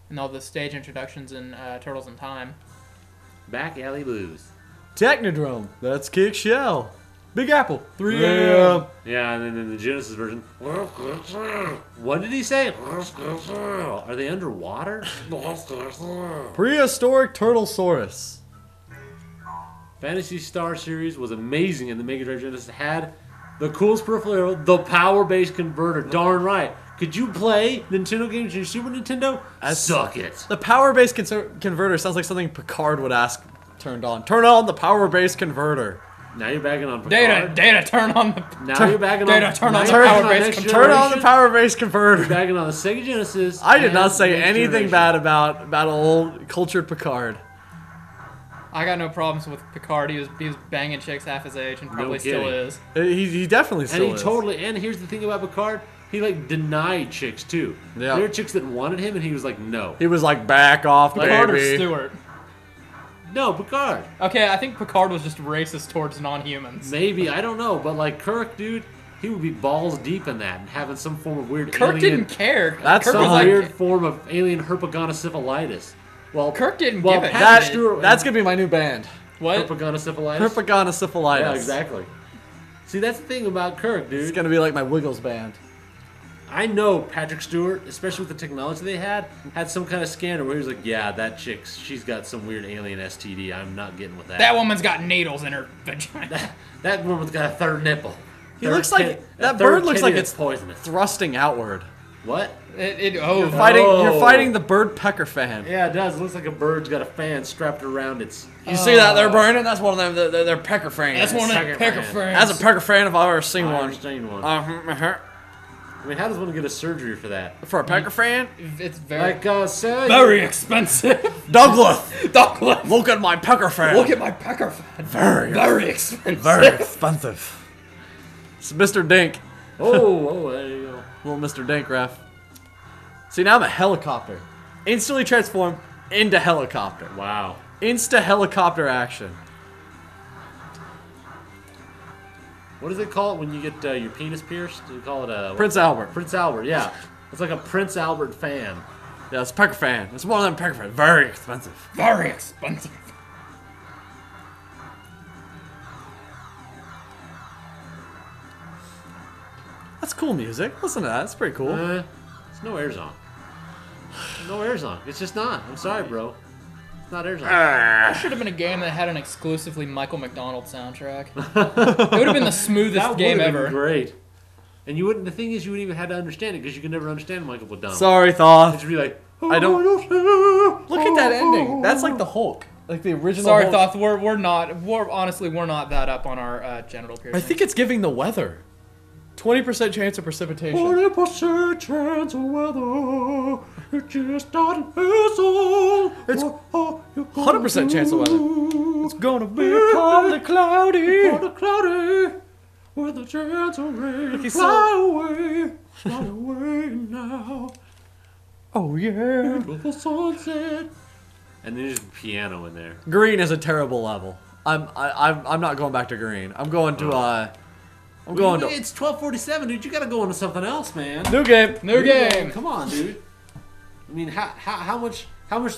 And all the stage introductions in Turtles in Time. Back Alley Blues. Technodrome. Let's kick shell. Big Apple. 3 a.m. Yeah, and then in the Genesis version. What did he say? Are they underwater? Prehistoric Turtlesaurus. Phantasy Star series was amazing, and the Mega Drive Genesis had the coolest peripheral, the power-based converter. Darn right. Could you play Nintendo games on your Super Nintendo? Suck it. The power-based converter sounds like something Picard would ask turned on. Turn on the power-based converter. Now you're bagging on Picard. Data, turn on the... Now you're bagging Data, on... turn now on the you're bagging power-based Next converter. Turn on the Generation. power-based You're converter. bagging on the Sega Genesis. I did and not say Next anything Generation. bad about old cultured Picard. I got no problems with Picard. He was banging chicks half his age and probably still kidding. is. He definitely And still he is. totally... And here's the thing about Picard. He, like, denied chicks, too. Yeah. There were chicks that wanted him, and he was like, no. He was like, back off, Picard or baby. Stewart? No, Picard. Okay, I think Picard was just racist towards non-humans. Maybe, I don't know. But, like, Kirk, dude, he would be balls deep in that and having some form of weird Kirk alien... didn't care. That's Kirk Some was like, weird form of alien herpaganosyphilitis. Well, Kirk didn't well, give a Patrick shit. Stewart... That's gonna be my new band. What? Herpaganosyphilitis? Herpaganosyphilitis. Yeah, exactly. See, that's the thing about Kirk, dude. It's gonna be like my Wiggles band. I know Patrick Stewart, especially with the technology they had some kind of scanner where he was like, yeah, that chick, she's got some weird alien STD. I'm not getting with that. That woman's got needles in her vagina. That woman's got a third nipple. He looks like that bird looks like it's poisonous. thrusting outward. What? You're fighting the bird pecker fan. Yeah, it does. It looks like a bird's got a fan strapped around its. You see that they're burning? That's one of them. They're pecker fans. That's one of the pecker fans. That's a pecker fan if I've ever seen one. I've seen one. I mean, how does one get a surgery for that? For a pecker fan? It's very Sir, very expensive. Douglas, look at my pecker fan. Look at my pecker fan. Very expensive. Very expensive. It's Mr. Dink. Oh, there you go. Little Mr. Dink, ref. See, now I'm a helicopter. Instantly transform into helicopter. Wow. Insta helicopter action. What does it call it when you get your penis pierced? Do you call it a Prince Albert. Prince Albert, yeah. It's like a Prince Albert fan. Yeah, it's a pecker fan. It's one of them pecker fans. Very expensive. Very expensive. That's cool music. Listen to that. It's pretty cool. There's no Airzone. No Airzone. It's just not. I'm sorry, bro. It's not Airzone. There should have been a game that had an exclusively Michael McDonald soundtrack. It would have been the smoothest game ever. Great. And you wouldn't. The thing is, you wouldn't even have to understand it because you could never understand Michael McDonald. Sorry, Thoth. It'd be like, I don't. Look at that ending. That's like the Hulk, like the original. Sorry, Hulk. Thoth. We're not that up on our genital piercing. I think it's giving the weather. 20% chance of precipitation. 20% chance of weather. It just doesn't hassle. It's 100% chance of weather. It's gonna be partly cloudy. Partly cloudy. With a chance of rain. Fly away now. Oh yeah. Into the sunset. And then there's piano in there. Green is a terrible level. I'm not going back to green. I'm going to It's 12:47, dude. You gotta go into something else, man. new game. New game. Come on, dude. I mean, how much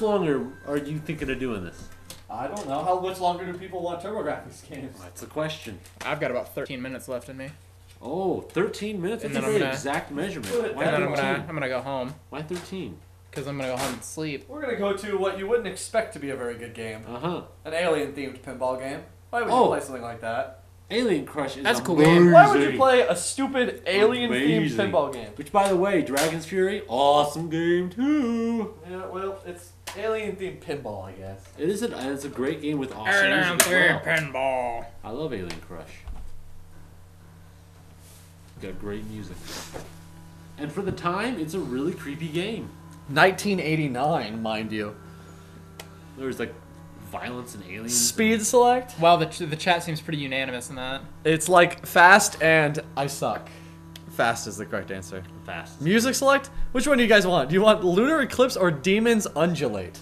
longer are you thinking of doing this? I don't know. How much longer do people want Turbo Grafx games? That's the question. I've got about 13 minutes left in me. Oh, 13 minutes? That's And a then very exact measurement. Why And then 13? I'm gonna go home. Why 13? Because I'm gonna go home and sleep. We're gonna go to what you wouldn't expect to be a very good game. Uh-huh. An alien-themed pinball game. Why would you play something like that? Alien Crush is That's a cool amazing. game. Why would you play a stupid alien-themed Amazing. pinball game? Which, by the way, Dragon's Fury, awesome game too. Yeah, well, it's alien-themed pinball, I guess. It is it's a great game with awesome Alien music as well. pinball. I love Alien Crush. Got great music. And for the time, it's a really creepy game. 1989, mind you. There's like violence and aliens. Speed select. Wow, the chat seems pretty unanimous in that. It's like fast and I suck. Fast is the correct answer. Fast. Music select? Which one do you guys want? Do you want Lunar Eclipse or Demons Undulate?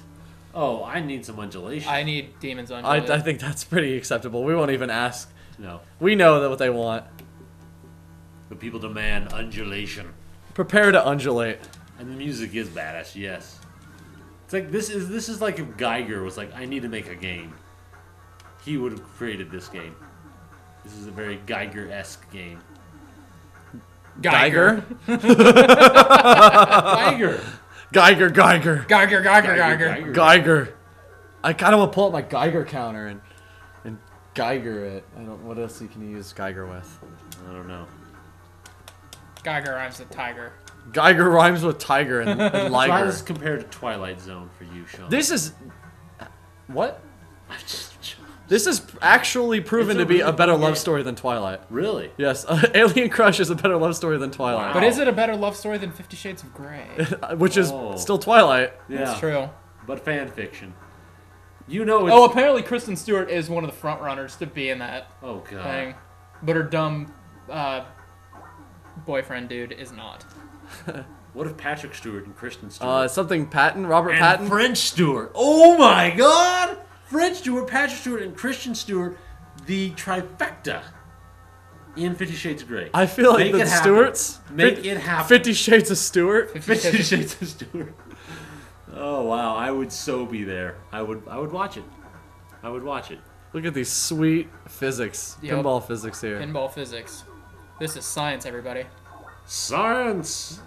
Oh, I need some undulation. I need Demons on. I think that's pretty acceptable. We won't even ask. No. We know that what they want. But people demand undulation. Prepare to undulate. And the music is badass, yes. It's like this is like if Geiger was like, I need to make a game. He would have created this game. This is a very Geiger-esque game. Geiger? Geiger! Geiger. Geiger. I kind of want to pull up my Geiger counter and Geiger it. I don't. What else can you use Geiger with? I don't know. Geiger rhymes with tiger. Geiger rhymes with tiger and So how liger. does this compare to Twilight Zone for you, Shawn? This is what? This is actually proven It's to a be really a better good love game. story than Twilight. Really? Yes, Alien Crush is a better love story than Twilight. Wow. But is it a better love story than 50 Shades of Grey? Which is Oh. still Twilight. Yeah. That's true. But fan fiction. You know it's... Oh, apparently Kristen Stewart is one of the front runners to be in that Oh, God. thing, but her dumb boyfriend dude is not. What if Patrick Stewart and Kristen Stewart... Something Patton, Robert and Patton. French Stewart. Oh, my God! French Stewart, Patrick Stewart, and Christian Stewart, the trifecta in 50 Shades of Grey. I feel like Make the it happen. Stewarts. Make it happen. 50 Shades of Stewart. 50 Shades of Stewart. Oh, wow. I would so be there. I would watch it. I would watch it. Look at these sweet physics, Yep. pinball physics here. Pinball physics. This is science, everybody. Science!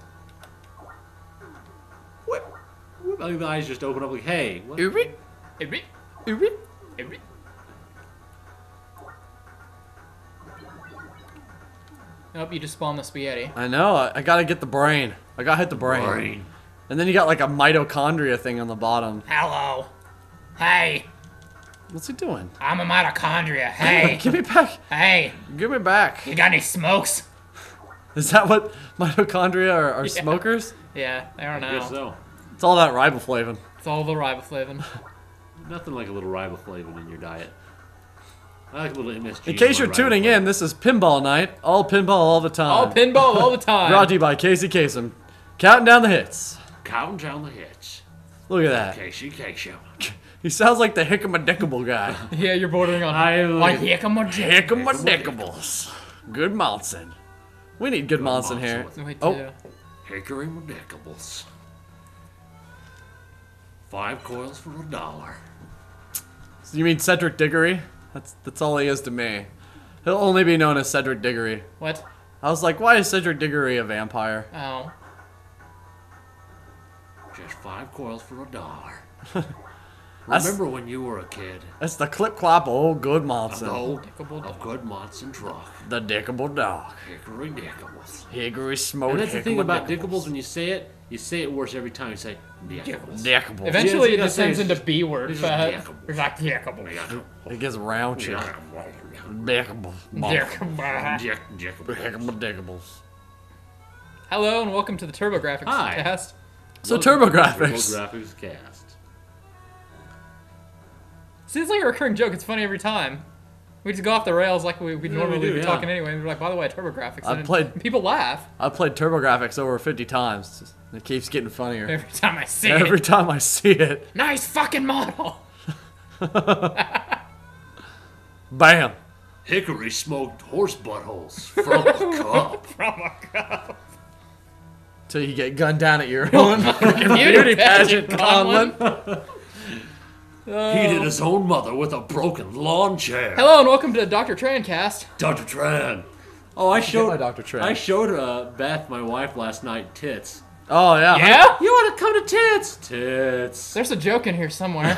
What? Like the eyes just open up like, hey, what? Oobie, Every- oobie. every- Nope, you just spawned the spaghetti. I know. I gotta get the brain. I got hit the brain. And then you got like a mitochondria thing on the bottom. Hello. Hey. What's he doing? I'm a mitochondria. Hey. Give me back. Hey. Give me back. You got any smokes? Is that what mitochondria are smokers? Yeah, I don't I know. guess so. It's all that riboflavin. It's all the riboflavin. Nothing like a little riboflavin in your diet. I like a little MSG. In case you're tuning in, this is Pinball Night. All pinball all the time. All pinball all the time. Brought to you by Casey Kasem. Counting down the hits. Counting down the hits. Look at that. Casey Kasem. He sounds like the Hickam-a-Dickable guy. Yeah, you're bordering on. Like Hickam-a-Dickables. Good Monson. We need good Monson here. Wait, Oh. Hickory Medickables. 5 coils for $1. So you mean Cedric Diggory? That's all he is to me. He'll only be known as Cedric Diggory. What? I was like, why is Cedric Diggory a vampire? Oh. Just 5 coils for $1. That's- Remember when you were a kid? That's the clip-clop old good Monson. Of good Monson truck. The Dickable Dog. Hickory Dickables. Hickory Smoke. And that's the thing about Dickables. Dickables, when you say it worse every time. You say Dickables. Dickables. Eventually, Yeah, it just turns it's into B word. it's Fat. Dickable. It's like Dickable. It gets raunchy. Dickable. Dickable. Hickable Dickables. Hello and welcome to the Turbo Grafx Hi. cast. So Turbo Grafx. Graphics cast. See, it's like a recurring joke. It's funny every time. We just go off the rails like we normally do, be yeah. talking anyway. And we're like, by the way, Turbo Grafx. I've And played- People laugh I've played Turbo Grafx over 50 times. It keeps getting funnier. every time I see Every it. time I see it. Nice fucking model. Bam. Hickory smoked horse buttholes from a cup. From a cup. Till you get gunned down at your own Beauty pageant, Conlon. Conlon. He did his own mother with a broken lawn chair. Hello and welcome to Dr. Trancast. Dr. Tran. Oh, I my showed Dr. Tran. I showed Beth, my wife, last night tits. Oh, yeah. Yeah? You want to come to tits? Tits. There's a joke in here somewhere.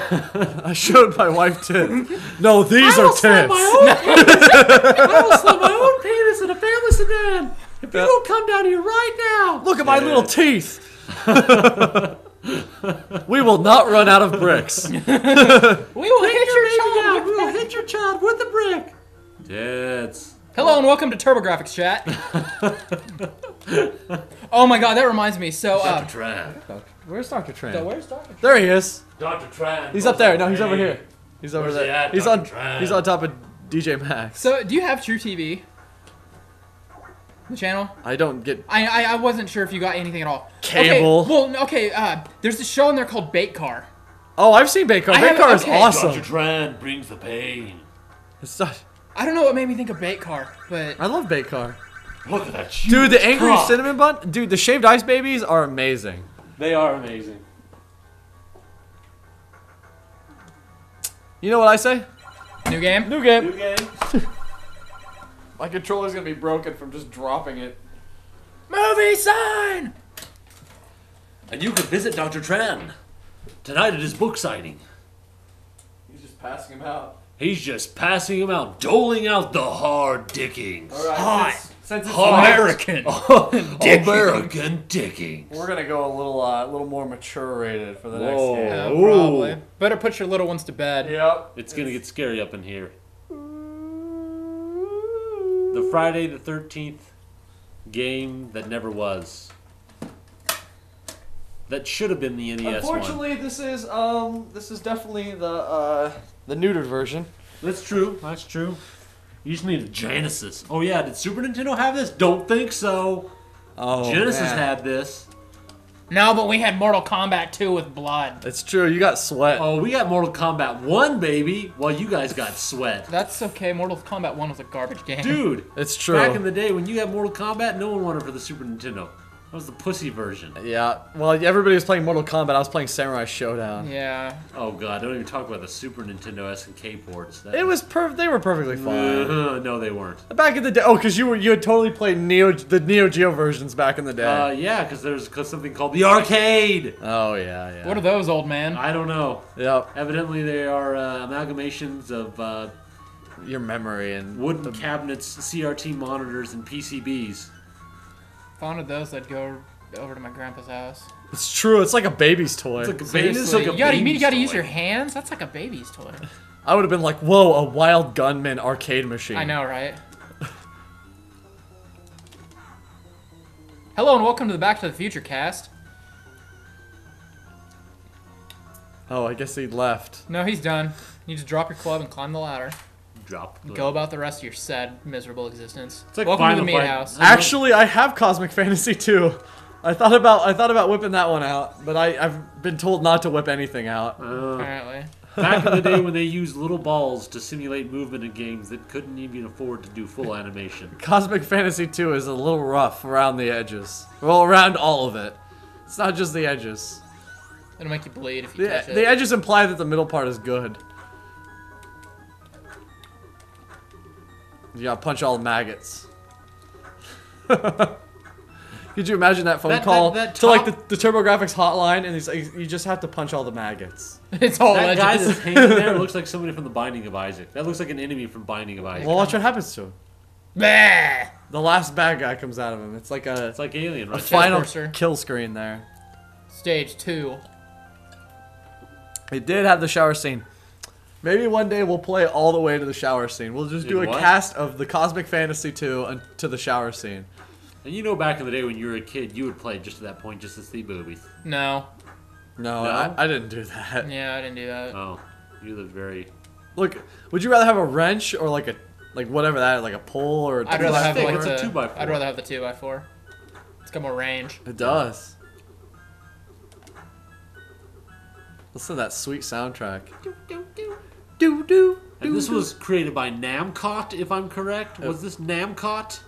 I showed my wife tits. No, these are tits. I will slam my own penis in a family sedan. If you don't come down here right now. Look at my little teeth. We will not run out of bricks. We will hit your child. We will hit your child with a brick. Tits. Hello and welcome to Turbo Grafx chat. Oh my god, that reminds me. So, Dr. Tran. Where's Dr. Tran? where's Dr. There he is. Dr. Tran. He's up there. No, he's over here. He's over Where's he there. at, He's Dr. on. Tran? He's on top of DJ Max. So, do you have True TV? The channel? I don't get I wasn't sure if you got anything at all. Cable. Okay, well, okay, there's this show on there called Bait Car. Oh, I've seen Bait Car. I Bait haven't- Car is okay. awesome. Dr. Tran brings the pain. It's not, I don't know what made me think of Bait Car, but I love Bait Car. Look at that Dude, the angry cock. cinnamon bun. Dude, the shaved ice babies are amazing. They are amazing. You know what I say? new game. New game. New game. My controller's gonna be broken from just dropping it. Movie sign! And you can visit Dr. Tran tonight at his book signing. He's just passing him out. He's just passing him out, doling out the hard dickings. Hot. Since it's American. American dickings. we're gonna go a little more mature rated for the next Whoa. game. Yeah, Ooh. probably. Better put your little ones to bed. Yep. It's gonna get scary up in here. The Friday the 13th game that never was. That should have been the NES one. Unfortunately, this is definitely the neutered version. That's true. That's true. You just need a Genesis. Oh yeah, did Super Nintendo have this? Don't think so. Oh, Genesis man. had this. No, but we had Mortal Kombat 2 with blood. It's true. You got sweat. Oh, we got Mortal Kombat 1, baby, while you guys got sweat. That's okay. Mortal Kombat 1 was a garbage game. Dude, It's true. back in the day when you had Mortal Kombat, no one wanted for the Super Nintendo. That was the pussy version. Yeah. Well, everybody was playing Mortal Kombat. I was playing Samurai Showdown. Yeah. Oh god, don't even talk about the Super Nintendo SNK ports. That It was they were perfectly fine. no, they weren't. Back in the day. Oh, because you had totally played the Neo Geo versions back in the day. Yeah, because there's something called the arcade. Oh yeah. What are those, old man? I don't know. Yep. Evidently, they are amalgamations of Your memory and wooden cabinets, CRT monitors, and PCBs. If I wanted those, I'd go over to my grandpa's house. It's true. It's like a baby's toy. It's like a Seriously, baby. you gotta use your hands? That's like a baby's toy. I would have been like, whoa, a Wild Gunman arcade machine. I know, right? Hello and welcome to the Back to the Future cast. Oh, I guess he left. No, he's done. You just drop your club and climb the ladder. Drop. Go about the rest of your sad, miserable existence. It's like welcome to the Final meat Fight. house. Actually, I have Cosmic Fantasy 2. I thought about whipping that one out, but I've been told not to whip anything out. Apparently. Back in the day when they used little balls to simulate movement in games that couldn't even afford to do full animation. Cosmic Fantasy 2 is a little rough around the edges. Well, around all of it. It's not just the edges. It'll make you bleed if you touch it. The edges imply that the middle part is good. You gotta punch all the maggots. Could you imagine that phone call to like the Turbo Grafx hotline, and he's like, you just have to punch all the maggots. It's all That guy edges. that's hanging there looks like somebody from The Binding of Isaac. That looks like an enemy from Binding of Isaac. Well, watch what happens to him. Bah! The last bad guy comes out of him. It's like It's like Alien, a right? final Chest kill screen there. Stage 2. It did have the shower scene. Maybe one day we'll play all the way to the shower scene. We'll just do a what? cast of the Cosmic Fantasy 2 to the shower scene. And you know, back in the day when you were a kid, you would play just to that point, just to see boobies. No. No, No? I didn't do that. Yeah, I didn't do that. Oh, you lived very. Look, would you rather have a wrench or like whatever that is, like a pole or a I'd rather have stick. like It's a 2x4. I'd rather have the 2x4. It's got more range. It does. Listen to that sweet soundtrack. Do do. And this was created by Namcot, if I'm correct. Was this Namcot?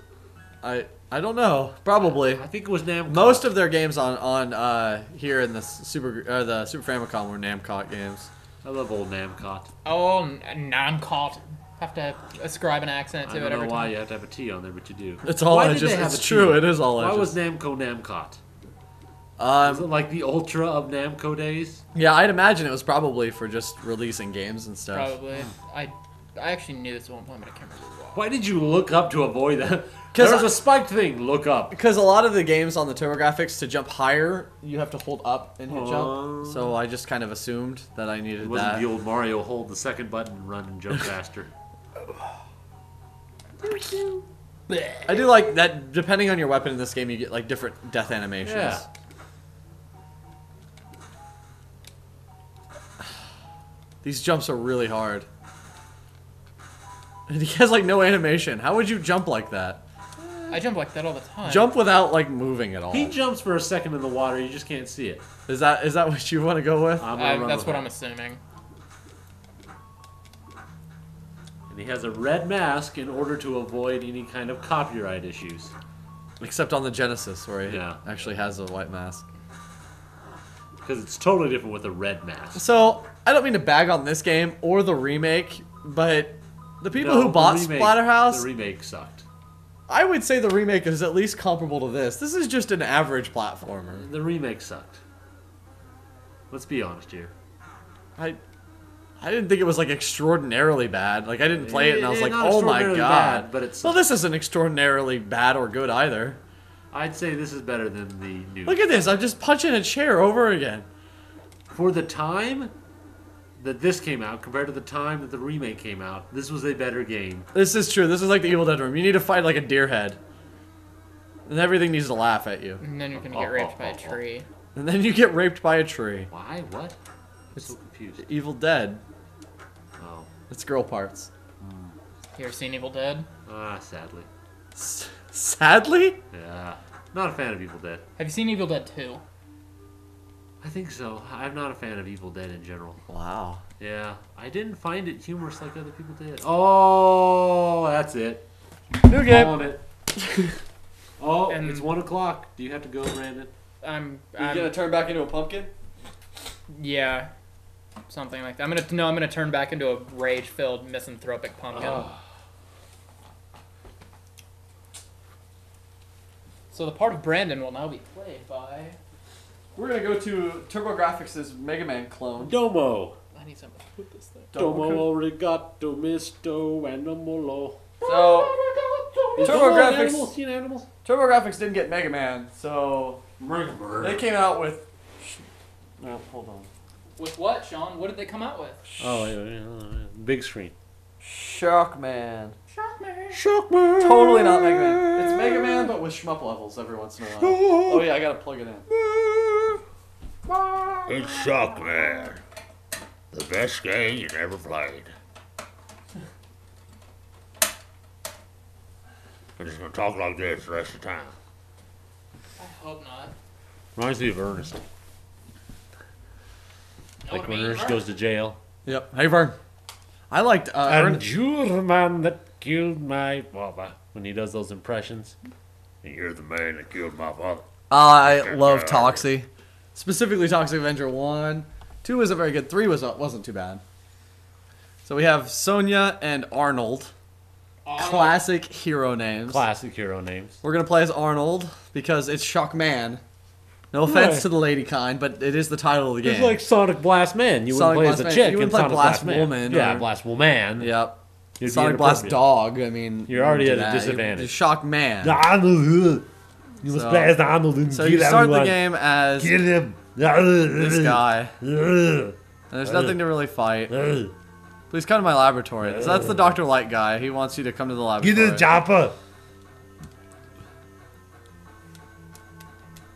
I don't know. Probably. I think it was Namcot. Most of their games on here in the Super Famicom were Namcot games. I love old Namcot. Oh, Namcot. Have to ascribe an accent to I it don't every know why time. you have to have a T on there, but you do. It's all Why did edges. they have It's a T? true. It is all Why edges. was Namcot? Was it like the Ultra of Namco days? Yeah, I'd imagine it was probably for just releasing games and stuff. Probably. I actually knew this at one point, but I can't remember why. Why did you look up to avoid that? There's a spiked thing. Look up. Because a lot of the games on the Turbo Grafx, to jump higher, you have to hold up and hit jump. So I just kind of assumed that I needed It wasn't that. the old Mario hold the second button and run and jump faster. I do like that. Depending on your weapon in this game, you get like different death animations. Yeah. These jumps are really hard. And he has like no animation. How would you jump like that? I jump like that all the time. Jump without like moving at all. He jumps for a second in the water. You just can't see it. Is that what you want to go with? I'm gonna run That's with what that. I'm assuming. And he has a red mask in order to avoid any kind of copyright issues. Except on the Genesis, where he Yeah. actually has a white mask. Because it's totally different with a red mask. So I don't mean to bag on this game or the remake, but the people No, who bought the remake- Splatterhouse, The remake sucked. I would say the remake is at least comparable to this. This is just an average platformer. The remake sucked. Let's be honest here. I didn't think it was like extraordinarily bad. Like I didn't play it and I was like, Not oh my extraordinarily god. bad, but it's. Well, this isn't extraordinarily bad or good either. I'd say this is better than the new. Look at this. I'm just punching a chair over again. For the time that this came out, compared to the time that the remake came out, this was a better game. This is true. This is like the Evil Dead room. You need to fight like a deer head. And everything needs to laugh at you. And then you're gonna get raped by a tree. And then you get raped by a tree. Why? What? I'm so confused. Evil Dead. Oh. It's girl parts. You ever seen Evil Dead? Sadly. Sadly? Yeah. Not a fan of Evil Dead. Have you seen Evil Dead 2? I think so. I'm not a fan of Evil Dead in general. Wow. Yeah. I didn't find it humorous like other people did. Oh, that's it. New game. Calling it. Oh, And- it's 1 o'clock. Do you have to go, Brandon? I'm You gonna turn back into a pumpkin? yeah, something like that. I'm gonna turn back into a rage-filled misanthropic pumpkin. Oh. So the part of Brandon will now be played by. We're gonna go to Turbo Grafx's Mega Man clone. Domo. I need something to put this thing. Domo arigato misto animolo. So Is Turbo Domo an Grafx- animal? Is he an animal? Turbo Grafx didn't get Mega Man, so They came out with. No, hold on. With what, Shawn? What did they come out with? Oh, big screen. Shockman. Shockman. Totally not Mega Man. It's Mega Man, but with shmup levels every once in a while. Oh yeah, I gotta plug it in. It's Shockman. The best game you ever played. I'm just gonna talk like this the rest of the time. I hope not. Reminds me of Ernest. Know Like what I when mean, Ernest right? goes to jail. Yep. Hey Vern. I liked And Ernest. you're the man that killed my father. When he does those impressions. And you're the man that killed my father. I love Toxie. Specifically Toxic Avenger 1. 2 wasn't very good. 3 wasn't too bad. So we have Sonya and Arnold. Classic hero names. Classic hero names. We're going to play as Arnold because it's Shockman. No offense Right. to the lady kind, but it is the title of the game. It's like Sonic Blast Man. You Sonic wouldn't play Blast as a Man. chick You in wouldn't play Sonic Blast Blast Woman Man. Yeah, or- Blast Woman. Yep. You'd be Sonic Blast inappropriate. Dog. I mean, You're already you at a do that. disadvantage. Shockman. Arnold. You must So- play as Arnold and So kill you start the everyone. game as Kill him. this guy. And there's nothing to really fight. Please come to my laboratory. So that's the Dr. Light guy. He wants you to come to the laboratory. Get the chopper.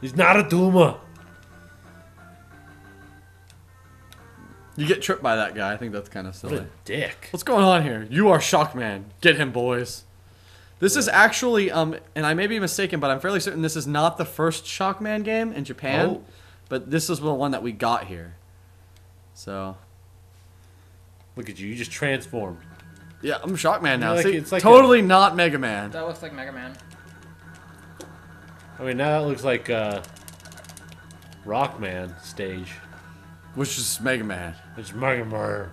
He's not a tumor. You get tripped by that guy. I think that's kind of What silly. a dick. What's going on here? You are Shockman. Get him, boys. This is actually, and I may be mistaken, but I'm fairly certain this is not the first Shockman game in Japan. Oh. But this is the one that we got here. So, Look at you. You just transformed. yeah, I'm Shockman now. Like- See, it's like totally not Mega Man. That looks like Mega Man. I mean, now that looks like Rockman stage. Which is Mega Man. It's Mega Man.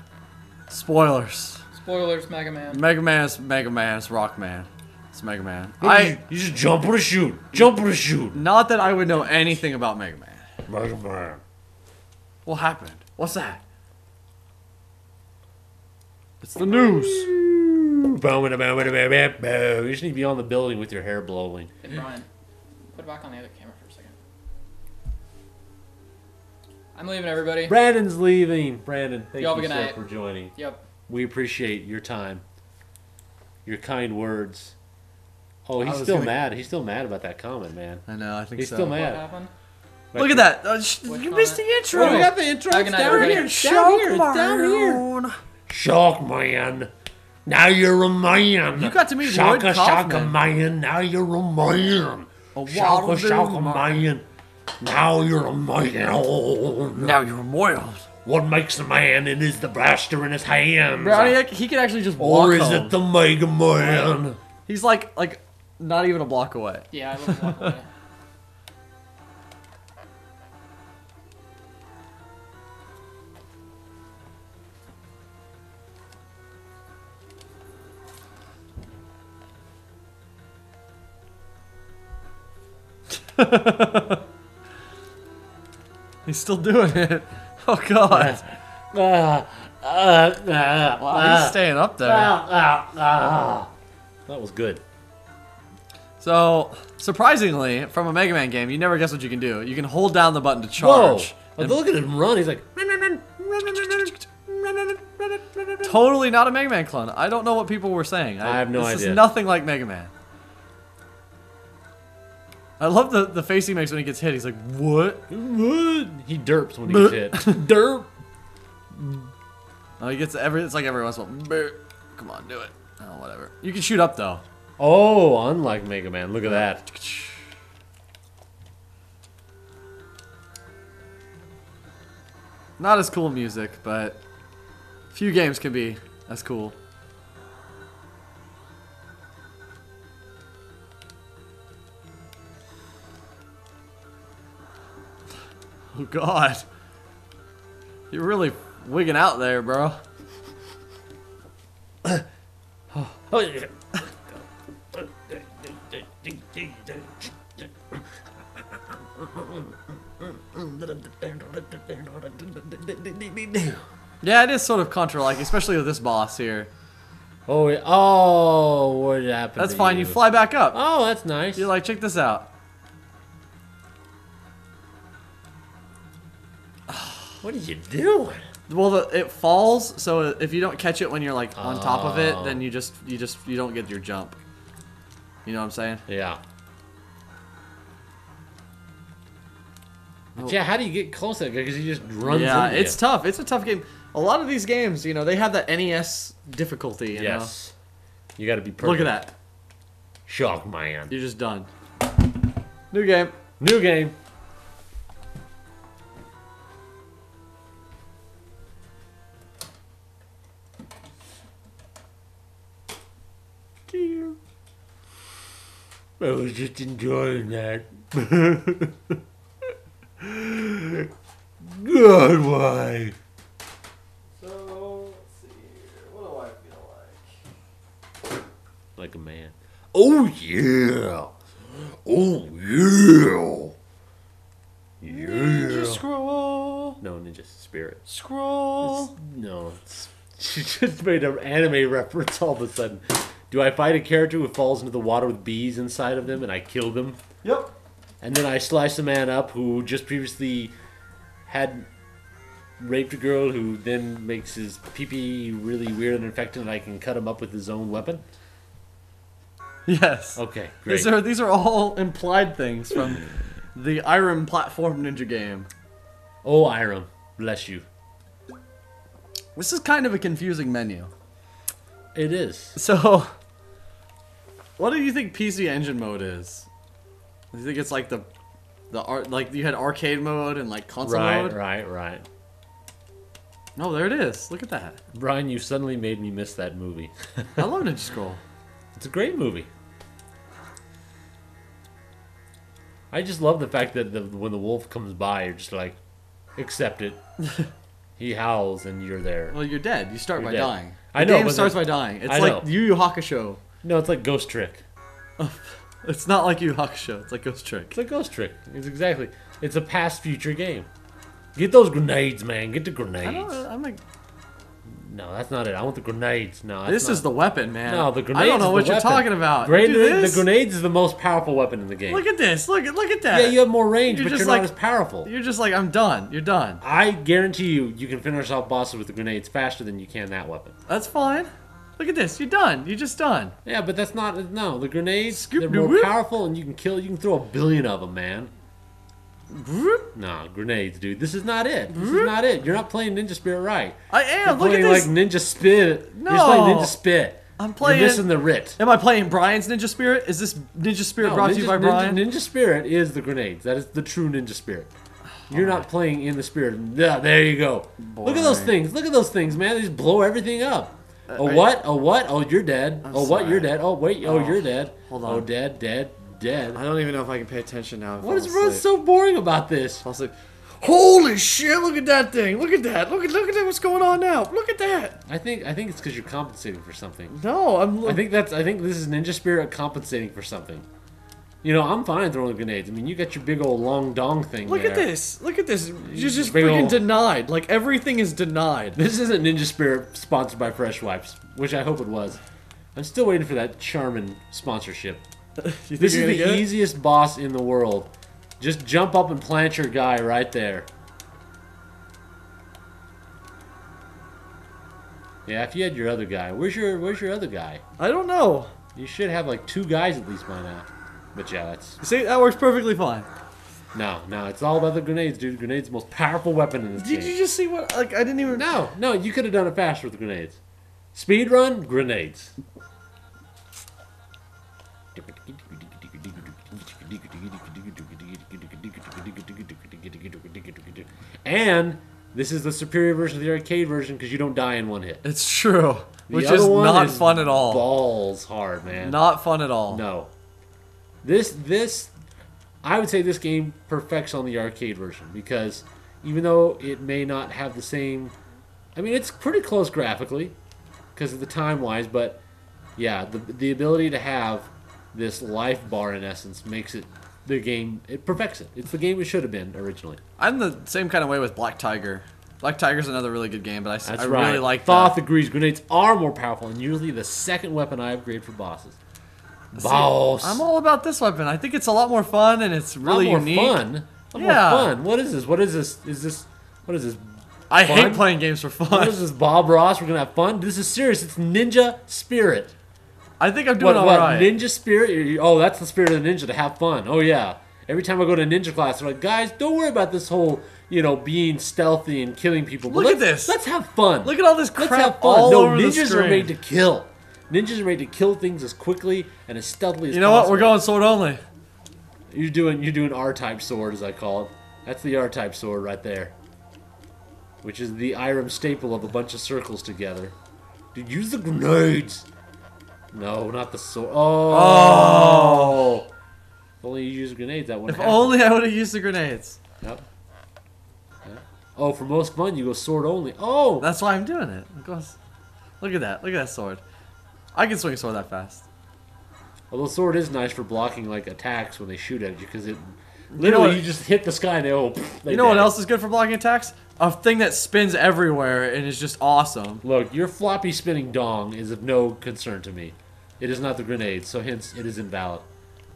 Spoilers. Spoilers, Mega Man. Mega Man is Mega Man. It's Rockman. It's Mega Man. You just jump or shoot. Jump or shoot. Not that I would know anything about Mega Man. Mega Man. What happened? What's that? It's the news. You just need to be on the building with your hair blowing. Hey, Brian, put it back on the other camera for a second. I'm leaving, everybody. Brandon's leaving. Brandon, thank Y'all have a you good so night. for joining. Yep. We appreciate your time, your kind words. Oh, I he's was still gonna- mad. He's still mad about that comment, man. I know, I think He's so. still What mad. happened? Look at that. Which You one? missed the intro. Oh, we got the intro. Have a It's good night, down everybody. here. It's down here. It's down here. Shock man. Now you're a man. You got to meet Lloyd Shaka Shaka Kaufman. man. Now you're a man. A Shaka wild Shaka dude, man. Now you're a man. Now you're moiled. What makes a man? It is the blaster in his hands. Brownie, he could actually just walk Or is home. it the Mega Man? He's like not even a block away. Yeah, I live a block away. He's still doing it. Oh god. Wow, he's staying up there. That was good. So, surprisingly, from a Mega Man game, you never guess what you can do. You can hold down the button to charge. Whoa! Look at him run. He's like, Totally not a Mega Man clone. I don't know what people were saying. I have no This idea. is nothing like Mega Man. I love the face he makes when he gets hit. He's like, what? he derps when he gets hit. Derp. Oh, he gets it's like every once in a while. Come on, do it. Oh, whatever. You can shoot up, though. Oh, unlike Mega Man. Look at that. Not as cool music, but few games can be as cool. Oh god. You're really wigging out there, bro. Yeah, it is sort of Contra-like, especially with this boss here. Oh, oh, what happened? That's to fine, you fly back up. Oh, that's nice. You're like, check this out. What are you doing? Well, it falls, so if you don't catch it when you're like on top of it, then you don't get your jump. You know what I'm saying? Yeah. But yeah, how do you get close to that guy? Because he just runs Yeah, into it's you. tough. It's a tough game. A lot of these games, you know, they have that NES difficulty. You know? You got to be perfect. Look at that. Shock man. You're just done. New game. New game. I was just enjoying that. God, why? So, let's see here. What do I feel like? Like a man. Oh, yeah. Oh, yeah. Ninja Yeah. scroll. No, Ninja Spirit. Scroll. No, she just made an anime reference all of a sudden. Do I fight a character who falls into the water with bees inside of them and I kill them? Yep. And then I slice a man up who just previously had raped a girl who then makes his pee-pee really weird and infected and I can cut him up with his own weapon? Yes. Okay, great. These are all implied things from the Irem platform ninja game. Oh, Irem, bless you. This is kind of a confusing menu. It is. So, what do you think PC Engine mode is? Do you think it's like like you had arcade mode and like console mode? Right. No, there it is. Look at that. Brian, you suddenly made me miss that movie. I love Ninja Scroll. It's a great movie. I just love the fact that when the wolf comes by, you're just like, accept it. He howls and you're there. Well, you're dead. You start You're by dead. dying. I The know, game but starts that- by dying. It's I like know. Yu Yu Hakusho. No, it's like Ghost Trick. It's not like Yu Yu Hakusho. It's like Ghost Trick. It's a Ghost Trick. It's a past future game. Get those grenades, man. Get the grenades. I'm like, No, that's not it. I want the grenades. No, that's this not. is the weapon, man. No, the grenades. I don't know is what the you're weapon. talking about. Great, You do this? the grenades is the most powerful weapon in the game. Look at this. Look at that. Yeah, you have more range, You're but just you're like- not as powerful. You're just like, I'm done. You're done. I guarantee you can finish off bosses with the grenades faster than you can that weapon. That's fine. Look at this. You're done. You're just done. Yeah, but that's not. No, the grenades, Scoop they're doo more whoop. powerful and you can kill. You can throw 1 billion of them, man. Whoop. Nah, grenades, dude. This is not it. This is not it. You're not playing Ninja Spirit right. I You're am. Look at playing this. like Ninja Spit. No. You're just playing Ninja Spit. I'm playing- You're missing the writ. Am I playing Brian's Ninja Spirit? Is this Ninja Spirit No, brought to you by Brian? Ninja Spirit is the grenades. That is the true Ninja Spirit. You're not playing in the spirit. Yeah, there you go. Look at those Boring. things. Look at those things, man. They just blow everything up. Oh, are what? Oh, what? Oh, you're dead. Oh, what? sorry. You're dead. Oh, wait. Oh, you're dead. hold Oh, on. dead, dead, dead. I don't even know if I can pay attention now. What's so boring about this? I'll say, holy shit! Look at that thing! Look at that! Look at that! What's going on now? Look at that! I think it's because you're compensating for something. No, I think this is Ninja Spirit compensating for something. You know, I'm fine throwing grenades. I mean, you got your big old long dong thing Look there. at this! Look at this! You're just Big freaking ol'- denied. Like everything is denied. This isn't Ninja Spirit sponsored by Fresh Wipes, which I hope it was. I'm still waiting for that Charmin sponsorship. You think This you're is gonna the get it? easiest boss in the world. Just jump up and plant your guy right there. Yeah, if you had your other guy. Where's your other guy? I don't know. You should have like 2 guys at least by now. But yeah, that's... See, that works perfectly fine. No, it's all about the grenades, dude. Grenades the most powerful weapon in this Did game. you just see what? Like I didn't even. No, you could have done it faster with the grenades. Speed run, grenades. And this is the superior version of the arcade version because you don't die in one hit. It's true. The Which other is one not is fun at all. Balls hard, man. Not fun at all. No. This I would say this game perfects on the arcade version because even though it may not have the same, I mean it's pretty close graphically because of the time wise, but yeah, the ability to have this life bar in essence makes it the game. It perfects it. It's the game it should have been originally. I'm the same kind of way with Black Tiger. Black Tiger's another really good game, but That's I right. really like Thoth that. agrees. Grenades are more powerful and usually the second weapon I upgrade for bosses. See, Boss. I'm all about this weapon. I think it's a lot more fun and it's really a lot more unique. fun. A lot Yeah. more fun. What is this? Is this What is this? I Fun? hate playing games for What fun. is this, Bob Ross? We're gonna have fun. This is serious. It's Ninja Spirit. I think I'm doing What? alright. Ninja Spirit? Oh, that's the spirit of the ninja, to have fun. Oh yeah. Every time I go to a ninja class, they're like, guys, don't worry about this whole, being stealthy and killing people. But Look at this. Let's have fun. Look at all this Let's crap have fun. all No, over the ninjas are screen. made to kill. Ninjas are made to kill things as quickly and as stealthily as You know what? possible. We're going sword only. You're doing R-type sword, as I call it. That's the R-type sword right there. Which is the Irem staple of a bunch of circles together. Dude, use the grenades. No, not the sword. Oh. If only you use grenades, that wouldn't If happen. only I would have used the grenades. Yep. Oh, for most fun, you go sword only. Oh. That's why I'm doing it. Look at that. Look at that sword. I can swing a sword that fast. Although sword is nice for blocking like attacks when they shoot at you, because it literally you just hit the sky and they You know what die. else is good for blocking attacks? A thing that spins everywhere and is just awesome. Look, your floppy spinning dong is of no concern to me. It is not the grenade, so hence it is invalid.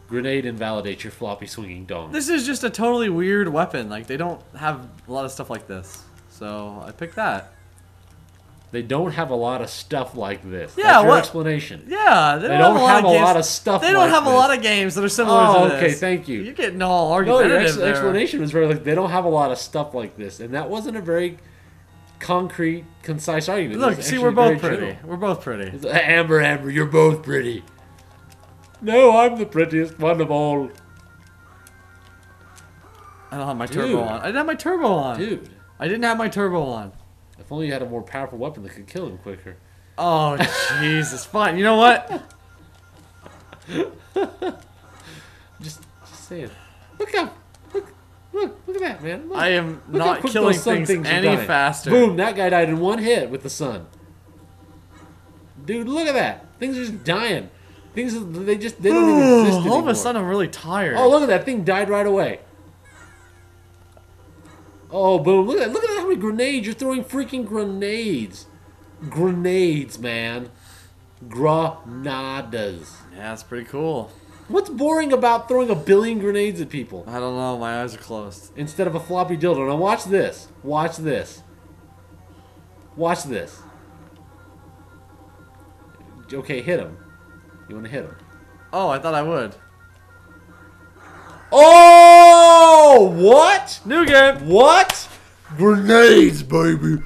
Grenade invalidates your floppy swinging dong. This is just a totally weird weapon. Like, they don't have a lot of stuff like this. So, I picked that. They don't have a lot of stuff like this. Yeah, That's your what- explanation. Yeah, they They don't, don't have a games. lot of stuff They don't like have a this. lot of games that are similar Oh, to this. okay, thank you. You're getting all No, argumentative your there. explanation was very like they don't have a lot of stuff like this, and that wasn't a very concrete, concise argument. It Look, was see, actually we're both very pretty. general. We're both pretty. It's like, Amber, you're both pretty. No, I'm the prettiest one of all. I don't have my Dude. turbo on. I didn't have my turbo on. Dude, I didn't have my turbo on. if only you had a more powerful weapon that could kill him quicker. Oh, Jesus. Fine. You know what? Just saying. Look up. Look at that, man. Look. I am Look how not quick killing those sun things are any dying. faster. Boom, that guy died in one hit with the sun. Dude, look at that. Things are just dying. They don't even exist anymore. All of a sudden, I'm really tired. Oh, look at that thing died right away. Oh, boom. Look at that. Look at how many grenades. You're throwing freaking grenades. Grenades, man. Granadas. Yeah, that's pretty cool. What's boring about throwing a billion grenades at people I don't know. My eyes are closed. instead of a floppy dildo? Now watch this. Watch this. Watch this. Okay, hit him. You want to hit him? Oh, I thought I would. Oh! What? New game. What? Grenades, baby.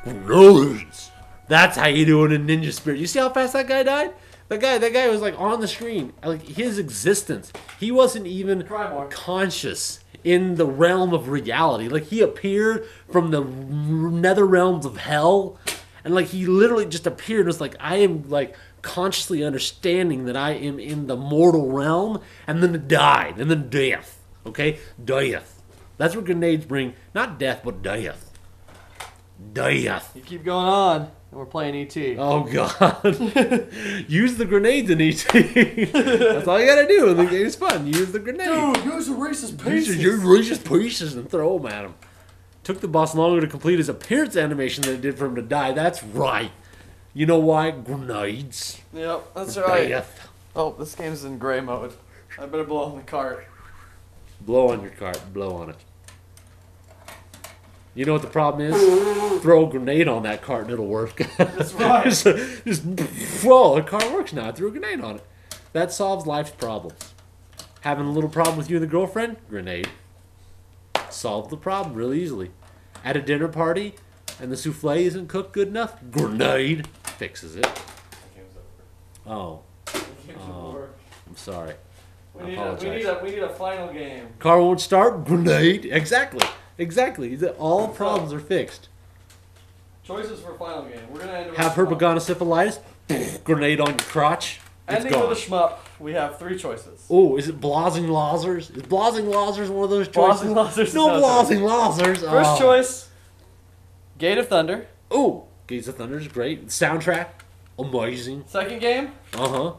Grenades. That's how you do it in Ninja Spirit. You see how fast that guy died? That guy was like on the screen. Like his existence. He wasn't even Try more. conscious in the realm of reality. Like he appeared from the nether realms of hell. And like he literally just appeared and was like, I am like consciously understanding that I am in the mortal realm, and then it died, and then death. Okay? Death. That's what grenades bring. Not death, but death. Death. You keep going on, and we're playing ET. Oh god. Use the grenades in ET. That's all you gotta do, and the game's fun. Use the grenades. use the racist Use racist pieces and throw them at him. Took the boss longer to complete his appearance animation than it did for him to die. That's right. You know why? Grenades. Yep, that's right. Death. Oh, this game's in gray mode. I better blow on the cart. Blow on your cart. Blow on it. You know what the problem is? Throw a grenade on that cart and it'll work. That's right. just whoa, the cart works now. I threw a grenade on it. That solves life's problems. Having a little problem with you and the girlfriend? Grenade. Solve the problem really easily. At a dinner party and the souffle isn't cooked good enough? Grenade fixes it. Oh, I'm sorry. We need a final game. Car won't start? Grenade. Exactly. All problems are fixed. Choices for final game. We're gonna end with Have herpagonisyphilitis? Grenade on your crotch. It's Ending gone. with a shmup. We have 3 choices. Oh, is it Blazing Lazers? Is Blazing Lazers one of those choices? Blazing Lazers is No not Blazing Lazers. First choice, Gate of Thunder. Oh, Gates of Thunder is great. Soundtrack, amazing. Second game, Uh-huh.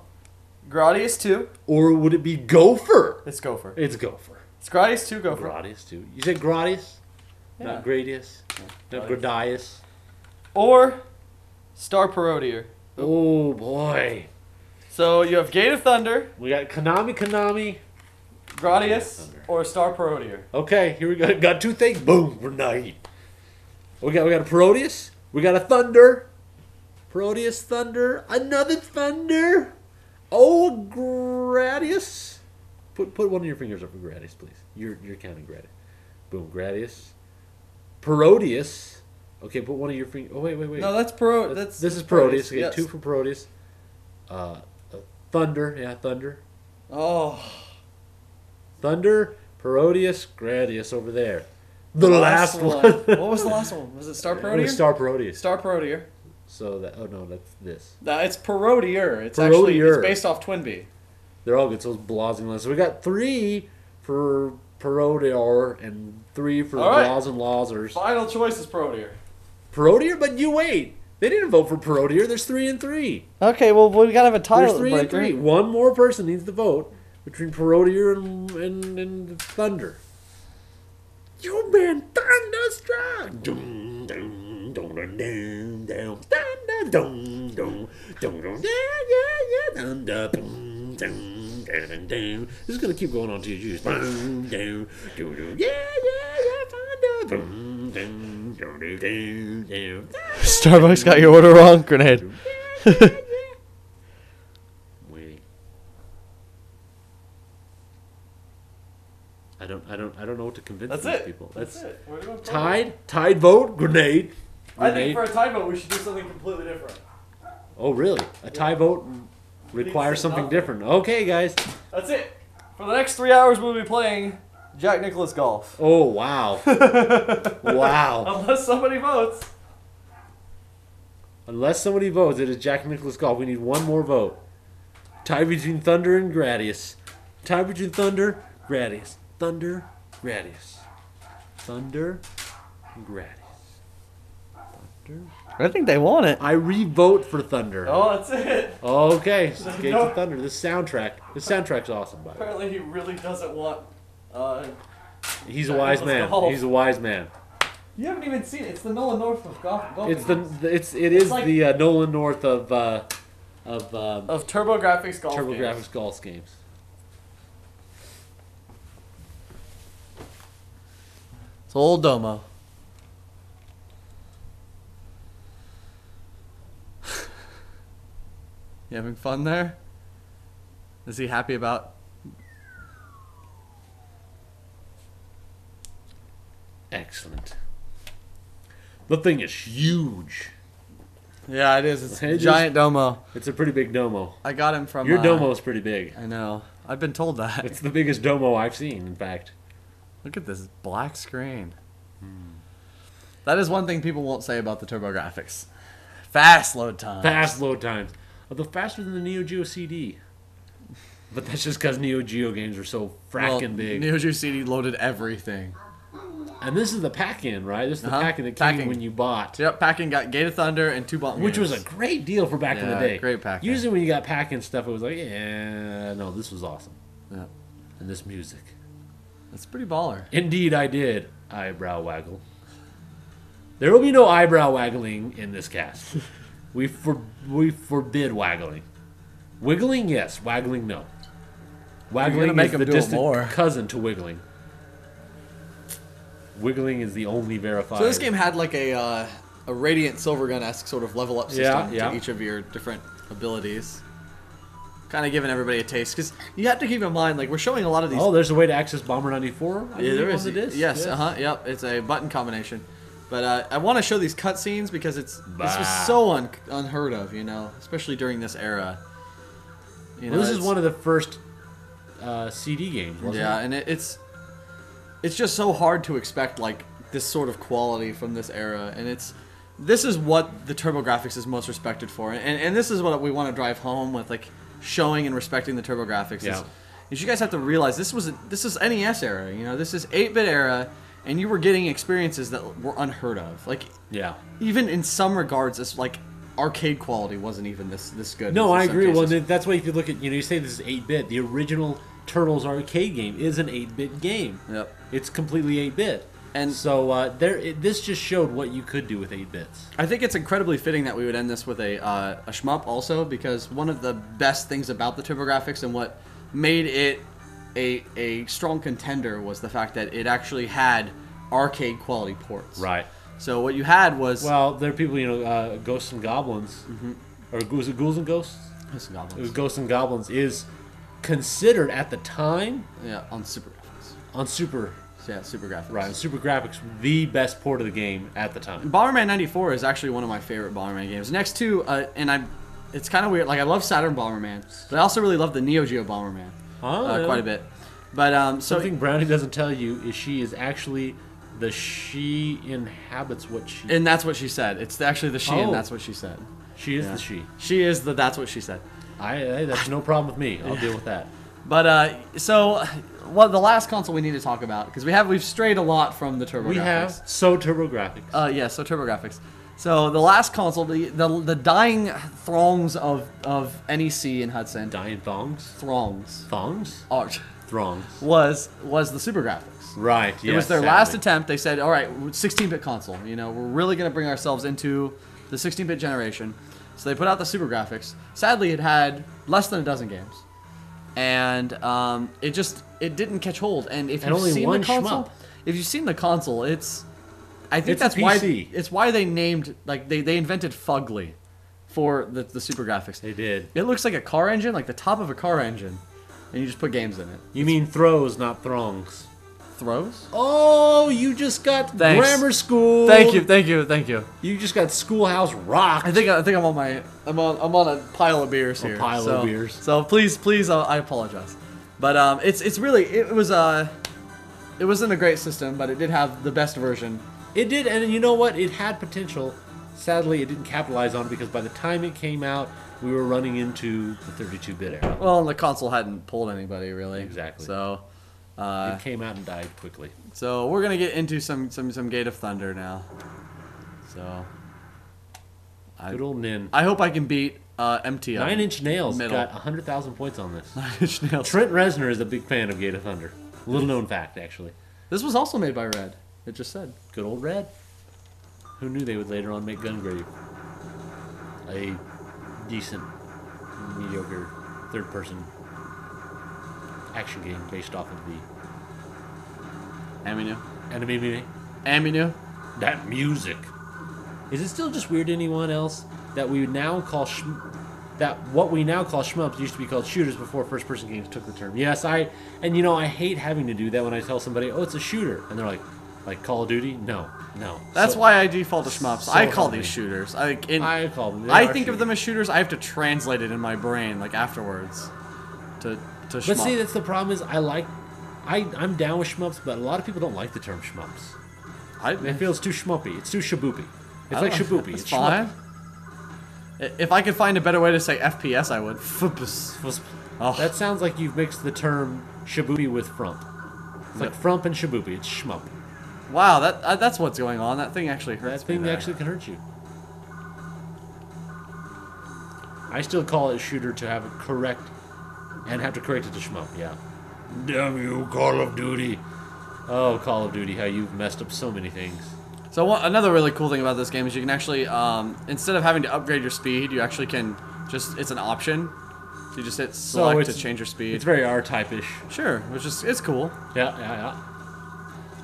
Gradius 2. Or would it be Gopher? It's Gopher. It's Gopher. It's Gradius 2 Gopher. Gradius too. You said Gradius? Yeah. Not Gradius? Not Gradius? Or Star Parodier. Oh, boy. So you have Gate of Thunder, We got Konami. Gradius, Thunder. or Star Parodier. Okay, here we go. Got 2 things. Boom, grenade. We got a Proteus. We got a Thunder. Proteus, Thunder, another Thunder. Oh, Gradius. Put one of your fingers up for Gradius, please. You're counting Gradius. Boom, Gradius. Proteus. Okay, put one of your fingers. Oh, wait. No, that's This is Proteus. Okay, yes. 2 for Proteus. Thunder. Yeah, Thunder. Oh. Thunder, Proteus, Gradius over there. The last one. What was the last one? Was it Star It Proteus? was Star Proteus. Star Proteer. So that. Oh no, that's this. No, it's Parodier. It's actually Parodier. it's based off Twinbee. They're all good. So it's Blazing. So we got 3 for Parodier and 3 for All right. Blaz and Lazers. Final choice is Parodier. Parodier, but you wait. They didn't vote for Parodier. There's 3 and 3. Okay, well we gotta have a There's title 3 and 3. One more person needs to vote between Parodier and Thunder. You've been thunderstruck. Dum, dum, dum, dum, dum, dum, thunder, dum, dum, dum, dum, yeah, thunder, dum, dum, dum, dum. This is gonna keep going on till you choose. Dum, dum, dum, dum, yeah, thunder, dum, dum, dum, dum, dum, dum. Starbucks got your order wrong, Grenade. Waiting. I don't know what to convince That's these it. people. That's it. We're doing Tied vote, Grenade. I think for a tie vote we should do something completely different. Oh, really? A tie vote requires something different. Okay, guys. That's it. For the next 3 hours we'll be playing Jack Nicklaus Golf. Oh, wow. Wow. Unless somebody votes. Unless somebody votes, it is Jack Nicklaus Golf. We need one more vote. Tie between Thunder and Gradius. Tie between Thunder, Gradius. Thunder, Gradius. Thunder, Gradius. Thunder. I think they want it. I re-vote for Thunder. Oh, that's it. Okay, Gates of Thunder. This soundtrack's awesome, by the way. Apparently he really doesn't want... He's a wise man. Golf. He's a wise man. You haven't even seen it. It's the Nolan North of golf. It is like- the Nolan North of Turbo Grafx golf Turbo games. Grafx golf games. It's old Domo. You having fun there? Is he happy about... Excellent. The thing is huge. Yeah, it is. It's It a is. giant Domo. It's a pretty big domo. I got him from... Your domo's pretty big. I know. I've been told that. It's the biggest domo I've seen, in fact. Look at this black screen. That is one thing people won't say about the Turbo Grafx. Fast load time. Fast load times. Although faster than the Neo Geo CD. But that's just because Neo Geo games are so fracking big. Neo Geo CD loaded everything. And this is the pack-in, right? This is the Uh-huh. pack-in that came Packing. when you bought. Yep, packing got Gate of Thunder and 2 button Which was a games. great deal for back in the Yeah, day. great pack-in. Usually when you got pack-in stuff, it was like, yeah, no, this was awesome. Yeah. And this music. That's pretty baller. Indeed, I did. Eyebrow waggle. There will be no eyebrow waggling in this cast. we forbid waggling. Wiggling, yes. Waggling, no. Waggling make is them the do it distant more. cousin to wiggling. Wiggling is the only verified. So this game had like a Radiant Silvergun-esque sort of level up system Yeah. to each of your different abilities. Kind of giving everybody a taste. Because you have to keep in mind, like, we're showing a lot of these... Oh, there's a way to access Bomber 94? Yeah, there is. It is. Yes, yep. It's a button combination. But I want to show these cutscenes because this was so unheard of, you know, especially during this era. You know, Well, this is one of the first CD games, wasn't yeah, it? and it's just so hard to expect like this sort of quality from this era, and this is what the Turbo Grafx is most respected for, and this is what we want to drive home with, like showing and respecting the Turbo Grafx. Yeah. Is you guys have to realize this is NES era, you know, this is 8-bit era, and you were getting experiences that were unheard of. Like, Yeah. even in some regards, it's like arcade quality wasn't even this good. No, in I some agree. Well, cases. that's why if you look at, you say this is 8-bit. The original Turtles arcade game is an 8-bit game. Yep. It's completely 8-bit. And so this just showed what you could do with 8 bits. I think it's incredibly fitting that we would end this with a shmup also, because one of the best things about the Turbo Grafx and what made it a strong contender was the fact that it actually had arcade quality ports. Right. So what you had was Well, there are people, Ghosts and Goblins, or was it Ghouls and Ghosts? Ghosts and It was Goblins. Ghosts and Goblins is considered at the time Yeah, on Super Graphics. on Super Yeah, Super Graphics. on Super Graphics the best port of the game at the time. Bomberman 94 is actually one of my favorite Bomberman games. Next to, it's kind of weird. Like I love Saturn Bomberman, but I also really love the Neo Geo Bomberman quite a bit. But Something Brownie doesn't tell you is she is actually she inhabits what she. and that's what she said. It's actually the she, and Oh. that's what she said. She is Yeah. the she. She is the that's what she said. That's no problem with me. I'll deal with that. But the last console we need to talk about because we've strayed a lot from the Turbo. We Graphics. have Turbo Graphics. Yeah, so Turbo Graphics. So the last console, the dying throngs of NEC and Hudson, Dying thongs. throngs, art Throngs. was the Super Graphics. Right. It was their last attempt. They said, all right, 16-bit console. We're really going to bring ourselves into the 16-bit generation. So they put out the Super Graphics. Sadly, it had less than a dozen games. And it didn't catch hold. And if And you've only seen one the console, shmup. if you've seen the console, I think It's a that's PC. why it's why they named they invented Fugly for the Super Graphics. They did. It looks like a car engine, like the top of a car engine, and you just put games in it. You mean throws, not throngs. Throws? Oh, you just got Thanks. grammar school. Thank you. You just got Schoolhouse Rock. I think I'm on a pile of beers here. pile of beers. So please, I apologize. But it wasn't a great system, but it did have the best version. It did, and you know what? It had potential. Sadly, it didn't capitalize on it because by the time it came out, we were running into the 32-bit era. Well, and the console hadn't pulled anybody really. Exactly. So, It came out and died quickly. so we're gonna get into some Gate of Thunder now. So, Good old Nin. I hope I can beat MTL. 9 Inch Nails Middle. got 100,000 points on this. 9 Inch Nails. Trent Reznor is a big fan of Gate of Thunder. Little known fact, actually. This was also made by Red. It just said. Good old Red. Who knew they would later on make Gungrave? A decent, mediocre, third-person action game based off of the Aminu. anime. Aminu. That music. Is it still just weird to anyone else that we now call what we now call shmups used to be called shooters before first-person games took the term? Yes, I hate having to do that when I tell somebody, "Oh, it's a shooter," and they're like Call of Duty? No. That's So- why I default to shmups. so I call help these me. shooters. I call them. They I are think of shooters. them as shooters. I have to translate it in my brain afterwards to But shmup. see, that's the problem is I'm down with shmups, but a lot of people don't like the term shmups. They feel it's too shmuppy. It's too shaboopy. It's like shaboopy. It's It's fine. If I could find a better way to say FPS, I would. Fups. Oh. That sounds like you've mixed the term shaboopy with frump. It's like frump and shaboopy. It's shmup. Wow, that's what's going on. That thing actually hurts That thing me there. actually can hurt you. I still call it shooter to have it correct and have to correct it to shmup. Yeah. Damn you, Call of Duty. Oh, Call of Duty, how you've messed up so many things. So another really cool thing about this game is you can actually, instead of having to upgrade your speed, you actually can it's an option. So you just hit select to change your speed. It's very R-type-ish. Sure, it's cool. Yeah.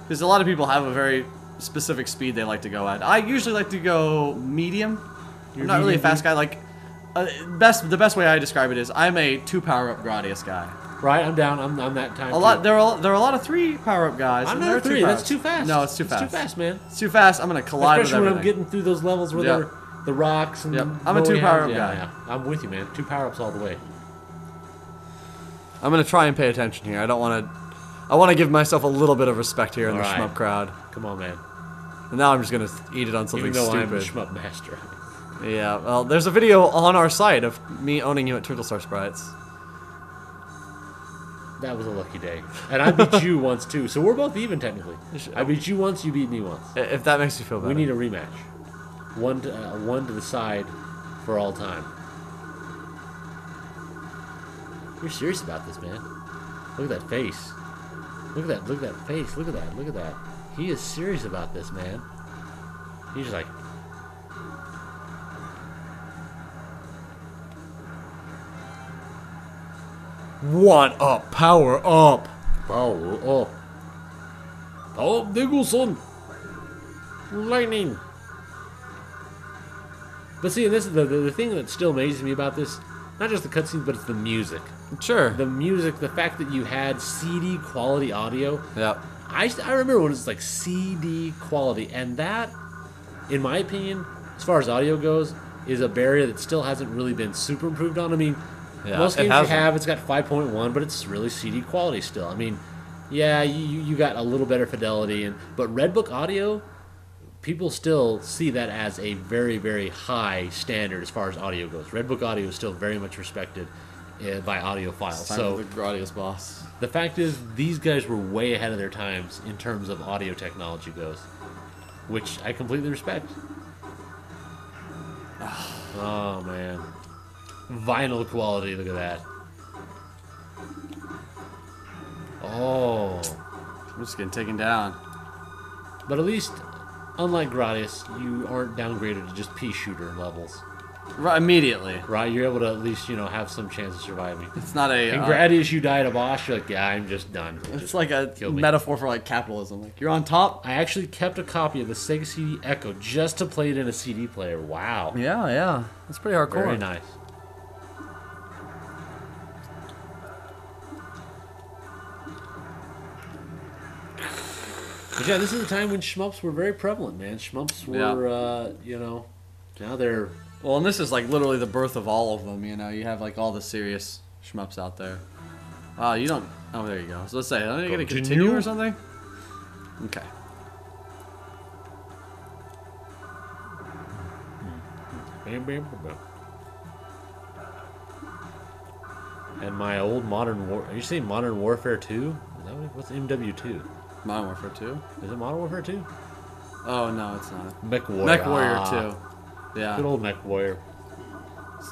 Because a lot of people have a very specific speed they like to go at. I usually like to go medium. I'm not really a fast guy. Like, the best way I describe it is I'm a 2 power-up Gradius guy. Right, I'm down. I'm that time. There are a lot of 3 power-up guys. I'm and not there a are 2 3. That's power-ups. too fast. No, it's too fast. It's too fast, man. It's too fast. I'm gonna collide Especially with when I'm everything. getting through those levels where Yep. they're the rocks and Yep. I'm a what we 2 power-up have. guy. Yeah. I'm with you, man. 2 power-ups all the way. I'm gonna try and pay attention here. I want to give myself a little bit of respect here in the All right. shmup crowd. Come on, man. And now I'm just gonna eat it on something Even though I'm the stupid. shmup master. Yeah. Well, there's a video on our site of me owning you at Twinkle Star Sprites. That was a lucky day. And I beat you once, too. So we're both even, technically. I beat you once, you beat me once. If that makes you feel better. We need a rematch. One to the side for all time. You're serious about this, man. Look at that face. Look at that face. Look at that. He is serious about this, man. He's just like... One up, power up. Oh, Nicholson. Lightning. But see, this is the thing that still amazes me about this. Not just the cutscenes, but it's the music. Sure. The music, the fact that you had CD quality audio. Yep. I remember when it was like CD quality, and that, in my opinion, as far as audio goes, is a barrier that still hasn't really been super improved on. I mean, most games you have, it's got 5.1, but it's really CD quality still. I mean, yeah, you got a little better fidelity, but Redbook audio, people still see that as a very, very high standard as far as audio goes. Redbook audio is still very much respected by audiophiles. So the Gradius boss. the fact is, these guys were way ahead of their times in terms of audio technology goes, which I completely respect. Oh man, vinyl quality! Look at that. Oh, I'm just getting taken down. but at least, unlike Gradius, you aren't downgraded to just pea shooter levels, Right, immediately. right? You're able to at least have some chance of surviving. It's not a. In Gradius, you die at a boss, you're like, yeah, I'm just done. It's Just like a kill me. metaphor for like capitalism. Like you're on top. I actually kept a copy of the Sega CD Echo just to play it in a CD player. Wow. Yeah, yeah. That's pretty hardcore. Very nice. But yeah, this is a time when shmups were very prevalent, man. Shmups were, now they're... Well, and this is like literally the birth of all of them. You know, you have like all the serious shmups out there. You don't. Oh, there you go. So let's say, are you gonna continue or something? Okay. And my old Modern War... Are you saying Modern Warfare 2? Is that what's MW2? Modern Warfare 2. Is it Modern Warfare 2? Oh no, it's not. Mech Warrior. Mech Warrior 2. Yeah. Good old Mech Warrior.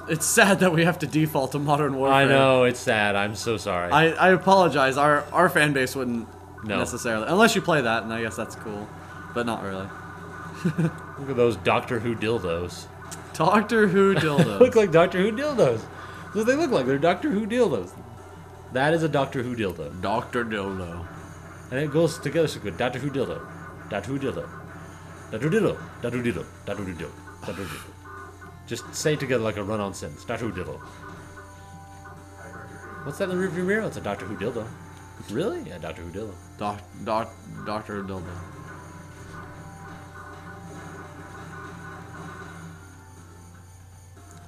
It's sad that we have to default to Modern Warfare. I know, it's sad. I'm so sorry. I apologize. Our fan base wouldn't No. necessarily, unless you play that, and I guess that's cool, but not really. Look at those Doctor Who dildos. Doctor Who dildos. Look like Doctor Who dildos. That's what they look like. They're Doctor Who dildos. That is a Doctor Who dildo. Doctor Dildo. And it goes together so good. Doctor Who dildo. Doctor Who dildo. Doctor Who dildo. Doctor Who dildo. Doctor Who dildo. Doctor Who dildo. Just say it together like a run-on sentence. Doctor Who dildo. What's that in the rearview mirror? It's a Doctor Who dildo. Really? Yeah, Doctor Who dildo. Doctor Who dildo.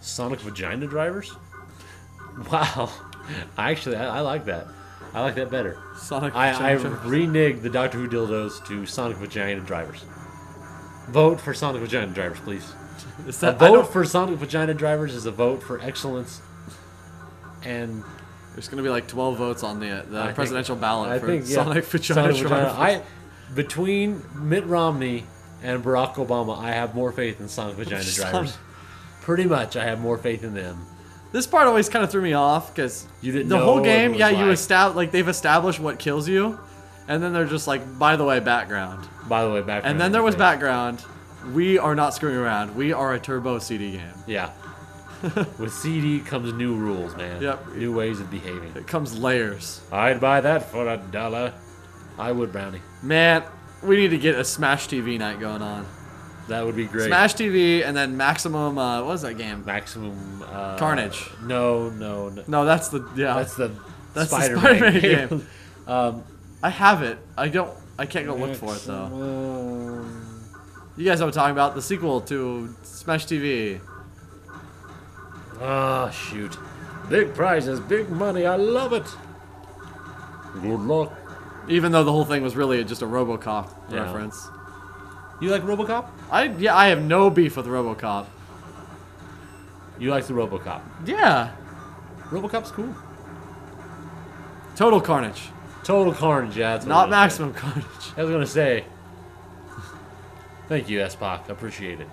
Sonic vagina drivers? Wow. I like that. I like that better. Sonic. I reneged the Doctor Who dildos to Sonic vagina drivers. Vote for Sonic vagina drivers, please. Is A that, vote for Sonic vagina drivers is a vote for excellence. And There's gonna be like 12 votes on the I presidential ballot I for think Sonic Vagina Sonic drivers. between Mitt Romney and Barack Obama, I have more faith in Sonic vagina drivers. Pretty much, I have more faith in them. This part always kind of threw me off because You didn't the know whole what game, it yeah, was like. they've established what kills you, and then they're just like, by the way, background. By the way, background. And then there was everything. background. We are not screwing around. We are a turbo CD game. Yeah. With CD comes new rules, man. Yep. New ways of behaving. It comes layers. I'd buy that for $1. I would, Brownie. Man, we need to get a Smash TV night going on. That would be great. Smash TV and then Maximum. What was that game? Maximum Carnage. No. No, that's the That's the that's the Spider-Man, Spider-Man game. Um, I have it. I can't go look for it though. You guys know what I'm talking about? The sequel to Smash TV. Oh, shoot. Big prizes, big money. I love it. Good luck. Even though the whole thing was really just a RoboCop Yeah. reference. You like RoboCop? I have no beef with RoboCop. You like the RoboCop. Yeah. RoboCop's cool. Total Carnage. Total Carnage, yeah. That's what I Not was gonna Maximum Carnage. say. I was going to say. Thank you, S-Pac. I appreciate it.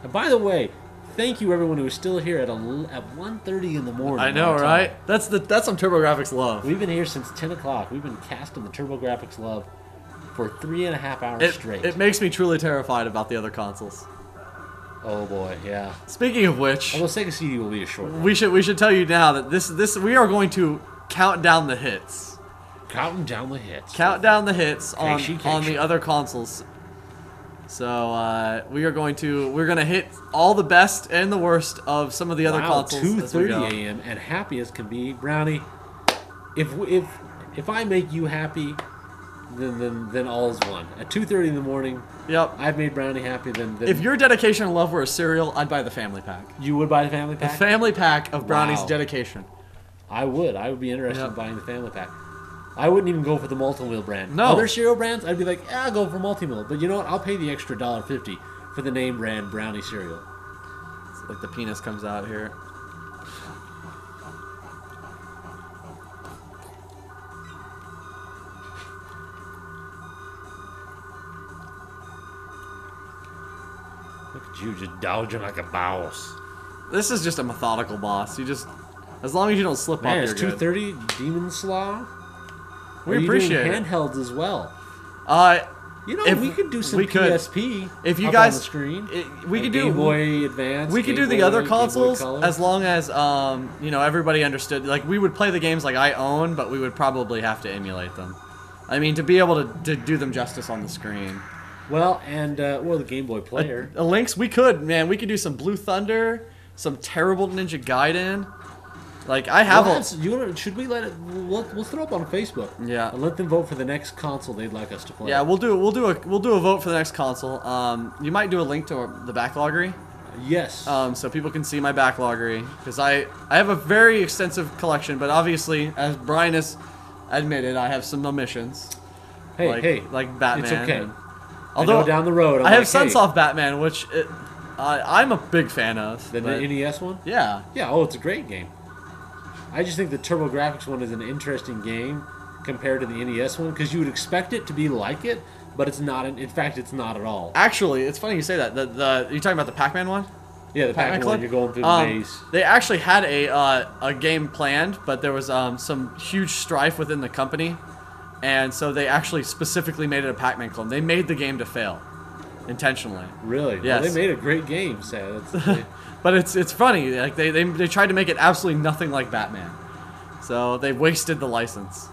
And by the way, thank you everyone who is still here at 1:30 in the morning. I know, my time. right? That's some Turbo Grafx love. We've been here since 10 o'clock. We've been casting the Turbo Grafx love for 3.5 hours straight. It makes me truly terrified about the other consoles. Oh boy, yeah. Speaking of which, Although Sega CD will be a short one. we should tell you now that this we are going to count down the hits. Counting down the hits. Count down the hits on Casey. the other consoles. So we're gonna hit all the best and the worst of some of the other consoles. 2:30 a.m. and happy as can be, Brownie. If I make you happy, then all's one. At 2:30 in the morning, yep, I've made Brownie happy. Then if your dedication and love were a cereal, I'd buy the family pack. You would buy the family pack. The family pack of Brownie's Wow. dedication. I would be interested Yep. in buying the family pack. I wouldn't even go for the multi-meal brand. No. Other cereal brands, I'd be like, I'll go for multi-meal. But you know what? I'll pay the extra $1.50 for the name brand Brownie cereal. It's like the penis comes out here. Look at you just dodging like a boss. This is just a methodical boss. You just, as long as you don't slip Man, up, it's you're good. 2:30 Demon Slaw. We Are you appreciate doing it. handhelds as well. You know, If we could do some we could. PSP. If you up guys, on the screen. we Like could do Game Boy Advance. We could Game do the Boy, other Game Boy consoles Color. as long as everybody understood. Like we would play the games like I own, but we would probably have to emulate them. I mean, to be able to do them justice on the screen. Well, and the Game Boy Player. A Lynx, we could, man. We could do some Blue Thunder, some terrible Ninja Gaiden. Like I have Should we let it? We'll throw up on Facebook. Yeah. And let them vote for the next console they'd like us to play. Yeah, we'll do a vote for the next console. You might do a link to the backloggery. Yes. So people can see my backloggery because I have a very extensive collection, but obviously, as Brian has admitted, I have some omissions. hey, like Batman. it's okay. and- I know down the road. I have like, hey, Sunsoft Batman, which I'm a big fan of. the but- NES one. yeah. Yeah. Oh, it's a great game. I just think the Turbo Grafx one is an interesting game compared to the NES one because you would expect it to be like it, but it's not. In fact, it's not at all. Actually, it's funny you say that. You talking about the Pac-Man one? Yeah, the Pac-Man Pac-Man one. clip? You're going through the maze. They actually had a game planned, but there was some huge strife within the company, and so they actually specifically made it a Pac-Man clone. They made the game to fail, intentionally. Really? Yes. Well, they made a great game, Sad. But it's funny. Like they tried to make it absolutely nothing like Batman, so they wasted the license.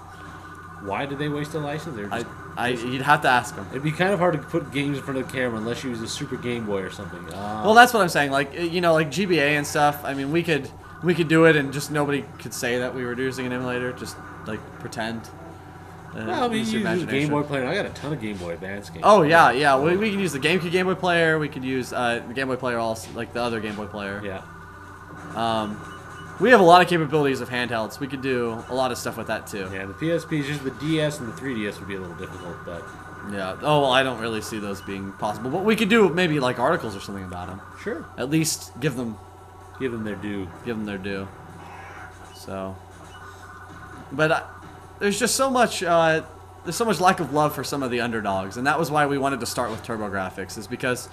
Why did they waste a license? They're just, You'd have to ask them. it'd be kind of hard to put games in front of the camera unless you use a Super Game Boy or something. Well, that's what I'm saying. Like like GBA and stuff. I mean, we could do it, and just nobody could say that we were using an emulator. Just like pretend. Well, I mean, Use you your use a Game imagination. Boy Player. I got a ton of Game Boy Advance games. Oh yeah. We can use the GameCube Game Boy Player. We could use the Game Boy Player, also like the other Game Boy Player. Yeah. We have a lot of capabilities of handhelds. We could do a lot of stuff with that too. Yeah, the PSP is just the DS and the 3DS would be a little difficult, but Yeah. Oh well, I don't really see those being possible, but we could do maybe like articles or something about them. sure. At least give them Give them their due. their due. So, but there's just so much. There's so much lack of love for some of the underdogs, and that was why we wanted to start with Turbo Grafx, is because,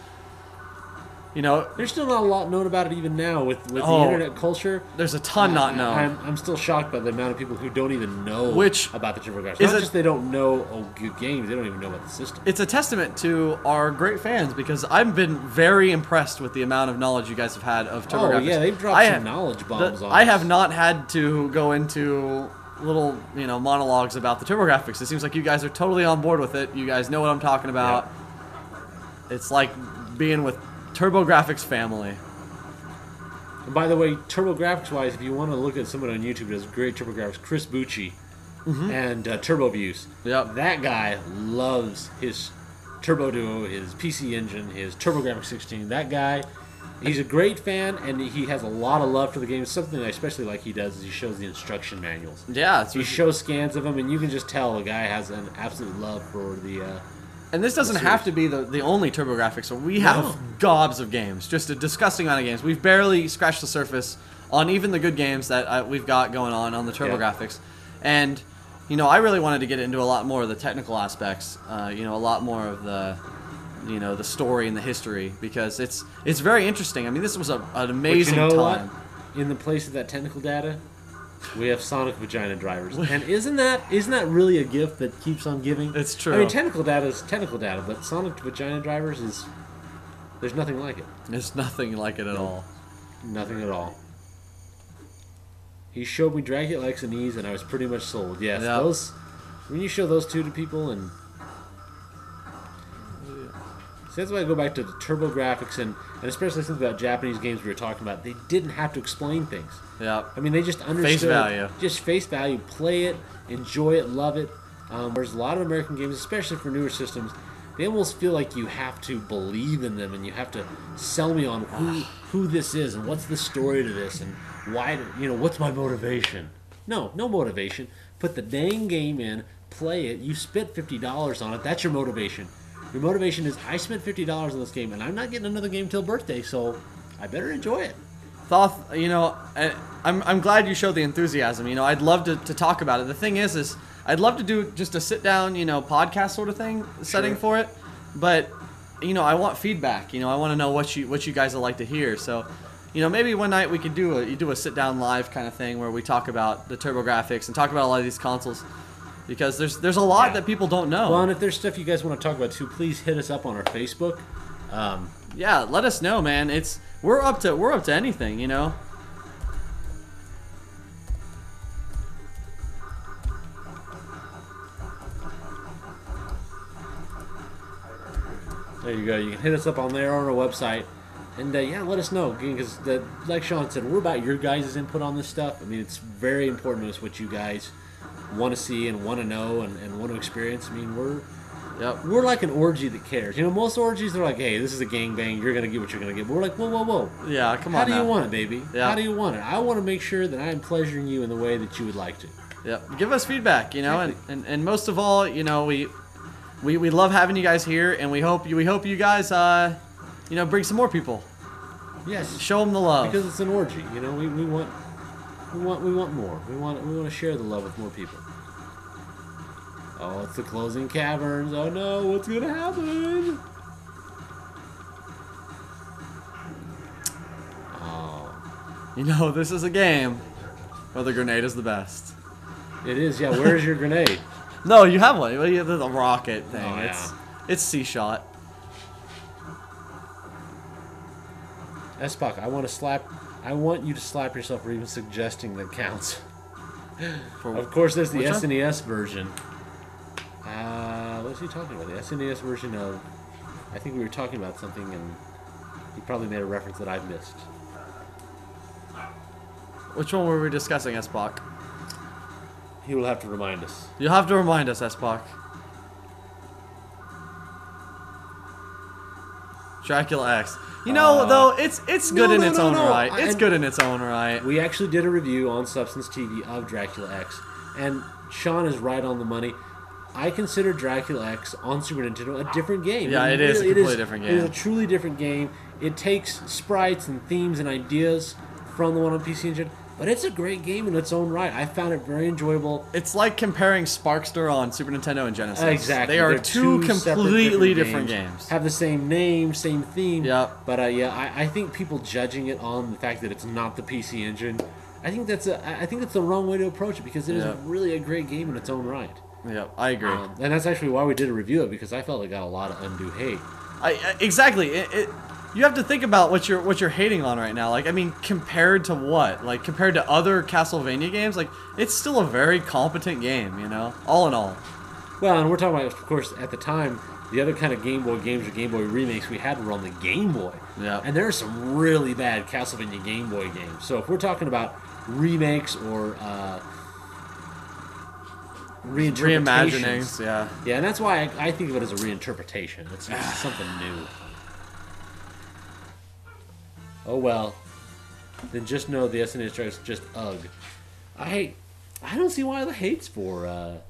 There's still not a lot known about it even now with the Oh. internet culture. there's a ton not known. I'm still shocked by the amount of people who don't even know about the Turbo Grafx. is Not a- just they don't know good games, they don't even know about the system. It's a testament to our great fans, because I've been very impressed with the amount of knowledge you guys have had of Turbo Oh Grafx. yeah, they've dropped some knowledge bombs on I us. have not had to go into little, monologues about the Turbo Grafx. It seems like you guys are totally on board with it. You guys know what I'm talking about. It's like being with Turbo Grafx family. And by the way, Turbo Grafx wise, if you want to look at someone on YouTube who does great Turbo Grafx, Chris Bucci and Turbo Views. Yep. That guy loves his Turbo Duo, his PC Engine, his Turbo Grafx 16. That guy, he's a great fan, and he has a lot of love for the game. Something I especially like he does is he shows the instruction manuals. Yeah. He shows scans of them, and you can just tell the guy has an absolute love for the. And this doesn't have to be the only Turbo Grafx. So we have gobs of games, just a disgusting amount of games. We've barely scratched the surface on even the good games that we've got going on the Turbo Grafx. And, I really wanted to get into a lot more of the technical aspects, a lot more of the, the story and the history, because it's very interesting. I mean, this was an amazing But you know time. what? In the place of that technical data, we have Sonic Vagina drivers, and isn't that really a gift that keeps on giving? It's true. I mean, technical data is technical data, but Sonic Vagina drivers there's nothing like it. It's nothing like it at all. Nothing at all. He showed me Dracula X and E's, and I was pretty much sold. Yes, Yeah. those. When you show those two to people, and So that's why I go back to the Turbo Grafx and especially since about Japanese games we were talking about, they didn't have to explain things. Yeah. I mean, they just understood. Face value. Just face value. Play it, enjoy it, love it. Whereas a lot of American games, especially for newer systems, they almost feel like you have to believe in them and you have to sell me on who this is and what's the story to this and why, what's my motivation. No motivation. Put the dang game in, play it, you spent $50 on it, that's your motivation. Your motivation is, I spent $50 on this game and I'm not getting another game till birthday, so I better enjoy it. Thoth, I'm glad you showed the enthusiasm. I'd love to talk about it. The thing is I'd love to do just a sit down, podcast sort of thing, setting for it. But, I want feedback. I want to know what you guys would like to hear. So, maybe one night we could do a sit down live kind of thing where we talk about the Turbo Grafx and talk about a lot of these consoles. Because there's a lot that people don't know. Well, and if there's stuff you guys want to talk about too, please hit us up on our Facebook. Yeah, let us know, man. We're up to anything, There you go. You can hit us up on there on our website. And let us know. Because like Shawn said, we're about your guys' input on this stuff. I mean, it's very important to us what you guys want to see and want to know and want to experience. I mean, we're like an orgy that cares. Most orgies are like, hey, this is a gangbang. You're going to get what you're going to get. But we're like, whoa. Yeah, come on. How do you want it, baby? Yeah. How do you want it? I want to make sure that I'm pleasuring you in the way that you would like to. Yeah, give us feedback, and most of all, we love having you guys here, and we hope you guys, bring some more people. Yes. Show them the love. Because it's an orgy, we want more. We want to share the love with more people. Oh, it's the closing caverns. Oh no, what's gonna happen? Oh. This is a game where the grenade is the best. It is, yeah. Where's your grenade? No, you have one. You have the rocket thing. Oh, yeah. It's C-shot. Spock, I want you to slap yourself for even suggesting that counts. Of course, there's the SNES version. What's he talking about? The SNES version of... I think we were talking about something, and he probably made a reference that I've missed. Which one were we discussing, Spock? He will have to remind us. You'll have to remind us, Spock. Dracula X. Though it's good in its own right. It's good in its own right. We actually did a review on Substance TV of Dracula X, and Shawn is right on the money. I consider Dracula X on Super Nintendo a different game. Yeah, it is a completely different game. It is a truly different game. It takes sprites and themes and ideas from the one on PC Engine, but it's a great game in its own right. I found it very enjoyable. It's like comparing Sparkster on Super Nintendo and Genesis. Exactly. They are They're two completely different games. Have the same name, same theme. Yep. But I think people judging it on the fact that it's not the PC Engine, I think that's the wrong way to approach it because it is really a great game in its own right. Yep, I agree. And that's actually why we did a review of it, because I felt it got a lot of undue hate. Exactly. You have to think about what you're hating on right now. Like, I mean, compared to what? Like, compared to other Castlevania games, like, it's still a very competent game, all in all. Well, and we're talking about, of course, at the time, the other kind of Game Boy games or Game Boy remakes we had were on the Game Boy. Yeah. And there are some really bad Castlevania Game Boy games. So if we're talking about remakes or reimaginings, yeah. Yeah, and that's why I think of it as a reinterpretation. It's something new. Oh well. Then just know the SNES is just ugh. I don't see why the hate's for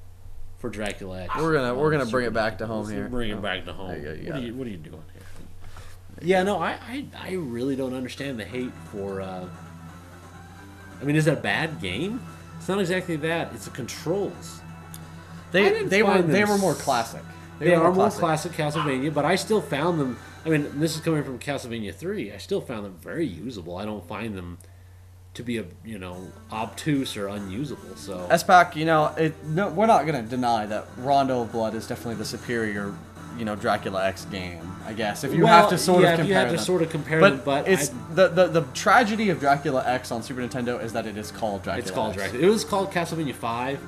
Dracula X. We're gonna bring it back to home here. Bring it back to home. What are you doing here? Yeah, no, I really don't understand the hate for. I mean, is that a bad game? It's not exactly that. It's the controls. They were more classic. They are more classic Castlevania, but I still found them. I mean, this is coming from Castlevania 3. I still found them very usable. I don't find them to be obtuse or unusable. So SPAC, we're not gonna deny that Rondo of Blood is definitely the superior, Dracula X game. I guess if you have to sort of compare them. But it's the tragedy of Dracula X on Super Nintendo is that it is called Dracula. It's called Dracula. It was called Castlevania 5.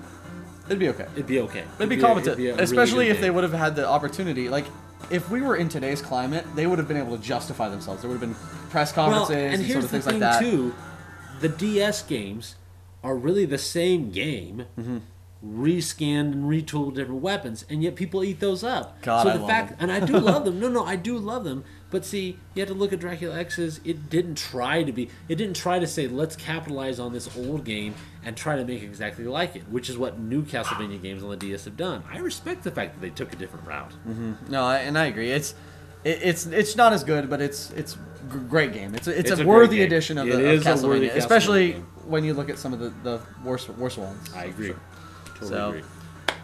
It'd be okay. It'd be okay. It'd be competent, especially if they would have had the opportunity. Like, if we were in today's climate, they would have been able to justify themselves. There would have been press Well, conferences and and here's sort of the things thing like that. too: the DS games are really the same game, rescanned and retooled different weapons, and yet people eat those up. God, so I the love fact, them. and I do love them. No, I do love them. But see, you have to look at Dracula X's. It didn't try to say let's capitalize on this old game and try to make it exactly like it, which is what new Castlevania games on the DS have done. I respect the fact that they took a different route. No, and I agree. It's not as good, but it's a great game. It's It's a a worthy great game. edition of It the is of a worthy Castlevania, Castlevania especially game. when you look at some of the worse ones. I agree. Totally So, agree.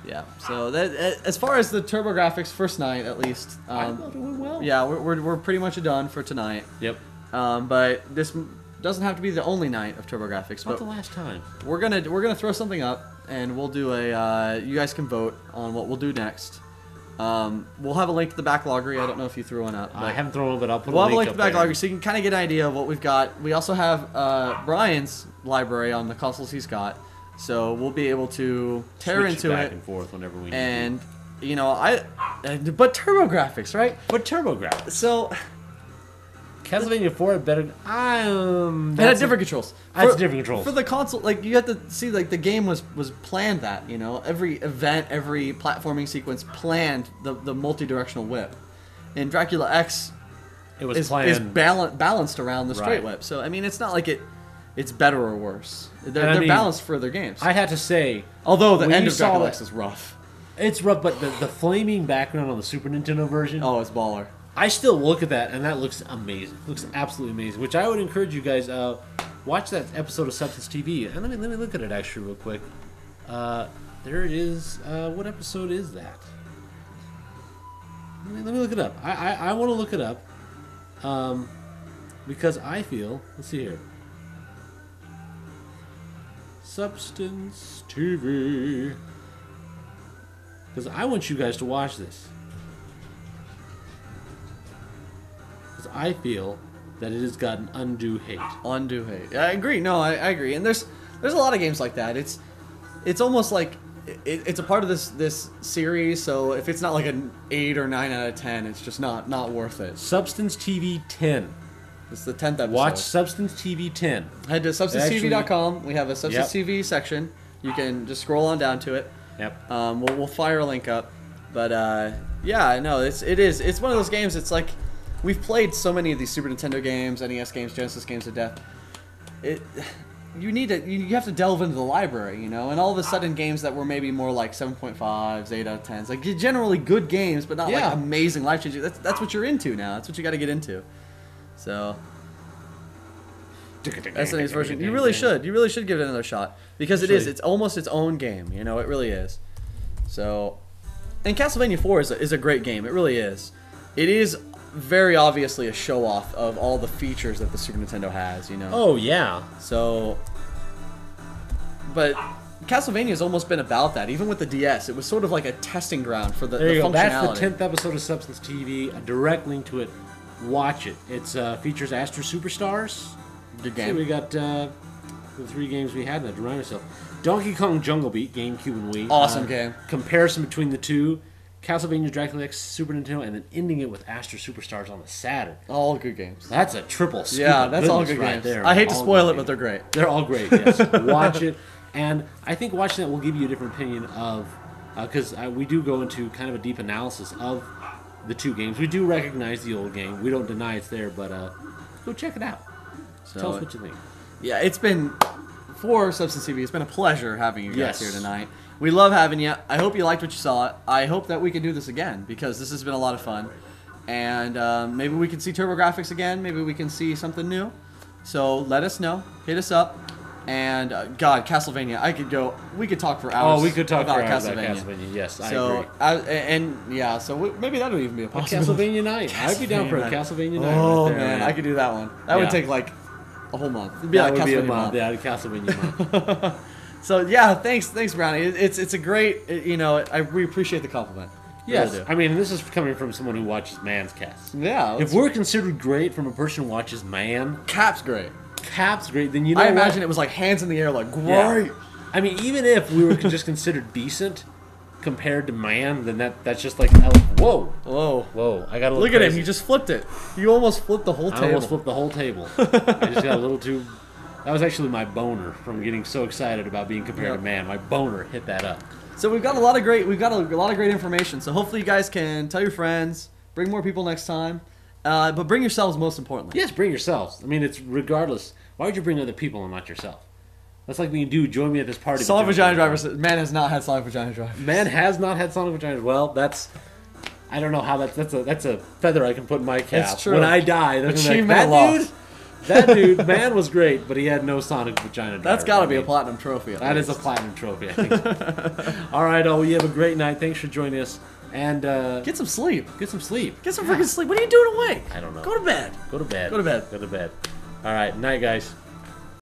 Yeah. So that as far as the Turbo Grafx first night, at least, I thought it went well. yeah, we're pretty much done for tonight. Yep. But this doesn't have to be the only night of Turbo Grafx. Not But the last time. we're gonna throw something up, and we'll do a. You guys can vote on what we'll do next. We'll have a link to the backloggery. I don't know if you threw one up. I but haven't thrown it, but I'll put we'll a have a link link to up the there. backloggery so you can kind of get an idea of what we've got. We also have Brian's library on the consoles he's got, so we'll be able to tear Switch into back it. and forth whenever we need And you know, but Turbo Grafx, right? But Turbo Grafx. So Castlevania 4 had better. it had That's different controls. That's different controls. For the console. Like you have to see, like the game was planned that, you know, every event, every platforming sequence planned the multi-directional whip. And Dracula X It was is planned. balanced around the straight Right. whip. So I mean, it's not like it's better or worse. They're, And I they're mean, balanced for their games. I had to say, Although the when end you of saw Dracula that- X is rough. it's rough, but the flaming background on the Super Nintendo version, Oh, it's baller. I still look at that and that looks amazing. Looks absolutely amazing. Which I would encourage you guys watch that episode of Substance TV. And let me look at it actually real quick. There it is. What episode is that? Let me look it up. I want to look it up because I feel. Let's see here. Substance TV. Because I want you guys to watch this. Because I feel that it has gotten undue hate. Undue hate. I agree. No, I agree. And there's a lot of games like that. It's almost like it's a part of this series. So if it's not like an 8 or 9 out of 10, it's just not worth it. Substance TV 10. It's the 10th episode. Watch Substance TV 10. Head to substancetv.com. We have a Substance Yep. TV section. You can just scroll on down to it. Yep. We'll fire a link up. But yeah, no, it's one of those games. It's like we've played so many of these Super Nintendo games, NES games, Genesis games to death. You have to delve into the library, you know, and all of a sudden games that were maybe more like 7.5s, 8 out of 10s, like generally good games, but not Yeah. like amazing, life changing. That's what you're into now. That's what you got to get into. So SNES version, you really should give it another shot because it's almost its own game, you know, it really is. So, and Castlevania 4 is a great game. It really is. It is very obviously a show off of all the features that the Super Nintendo has, you know. Oh, yeah. So, but Castlevania has almost been about that. Even with the DS, it was sort of like a testing ground for the There you go. functionality. That's the 10th episode of Substance TV. A direct link to it. Watch it. It's features Astro Superstars. Good See, game. we got the 3 games we had. I had to remind myself. Donkey Kong Jungle Beat, GameCube and Wii. Awesome game. Comparison between the two. Castlevania, Dracula X, Super Nintendo, and then ending it with Astro Superstars on the Saturn. All good games. That's a triple scoop Yeah, of that's all goodness good right games. there. I hate to All spoil good it, but games. they're great. They're all great, yes. Watch it. And I think watching that will give you a different opinion of... Because we do go into kind of a deep analysis of the 2 games. We do recognize the old game. We don't deny it's there, but go check it out. So, Tell us what you think. Yeah, it's been, for Substance TV, it's been a pleasure having you guys Yes. here tonight. We love having you. I hope you liked what you saw. I hope that we can do this again because this has been a lot of fun. And maybe we can see Turbo Grafx again. Maybe we can see something new. So let us know. Hit us up. And God, Castlevania. We could talk for hours. Oh, we could talk about for hours Castlevania. about Castlevania. Yes, I So agree. so maybe that'll even be a A possibility. Castlevania night. I'd be down for a night. Castlevania night. Oh right there, man, I could do that one. That Yeah. would take like a whole month. It'd be That like would be a Castlevania month. month. Yeah, the Castlevania month. So yeah, thanks Brownie. It's a great, we appreciate the compliment. We Yes, really do. I mean, this is coming from someone who watches man's cast. Yeah. If we're considered great from a person who watches man, Cap's great. Cap's great, then you know I what? imagine it was like hands in the air, like great. Yeah. I mean, even if we were just considered decent, compared to man, then that's just like whoa, Whoa. whoa. I got a little Look at him. crazy. You just flipped it. You almost flipped the whole I table. almost flipped the whole table. I just got a little too. That was actually my boner from getting so excited about being compared to man. My boner hit that up. So we've got a lot of great information. So hopefully you guys can tell your friends, bring more people next time, but bring yourselves most importantly. Yes, bring yourselves. I mean, it's regardless. Why would you bring other people and not yourself? That's like when you do join me at this party. Sonic Vagina Driver. Man has not had Sonic Vagina Driver. Man has not had Sonic Vagina. Well, that's. I don't know how that's a feather I can put in my cap. It's true. When I die, they're gonna be Achievement like, lost. that dude, man was great, but he had no Sonic Vagina Driver. That's got to be a platinum trophy. That is a platinum trophy, I think. So. All right, you have a great night. Thanks for joining us. And Get some sleep. Get some sleep. Get some freaking sleep. What are you doing awake? I don't know. Go to bed. Go to bed. Go to bed. Go to bed. All right, night, guys.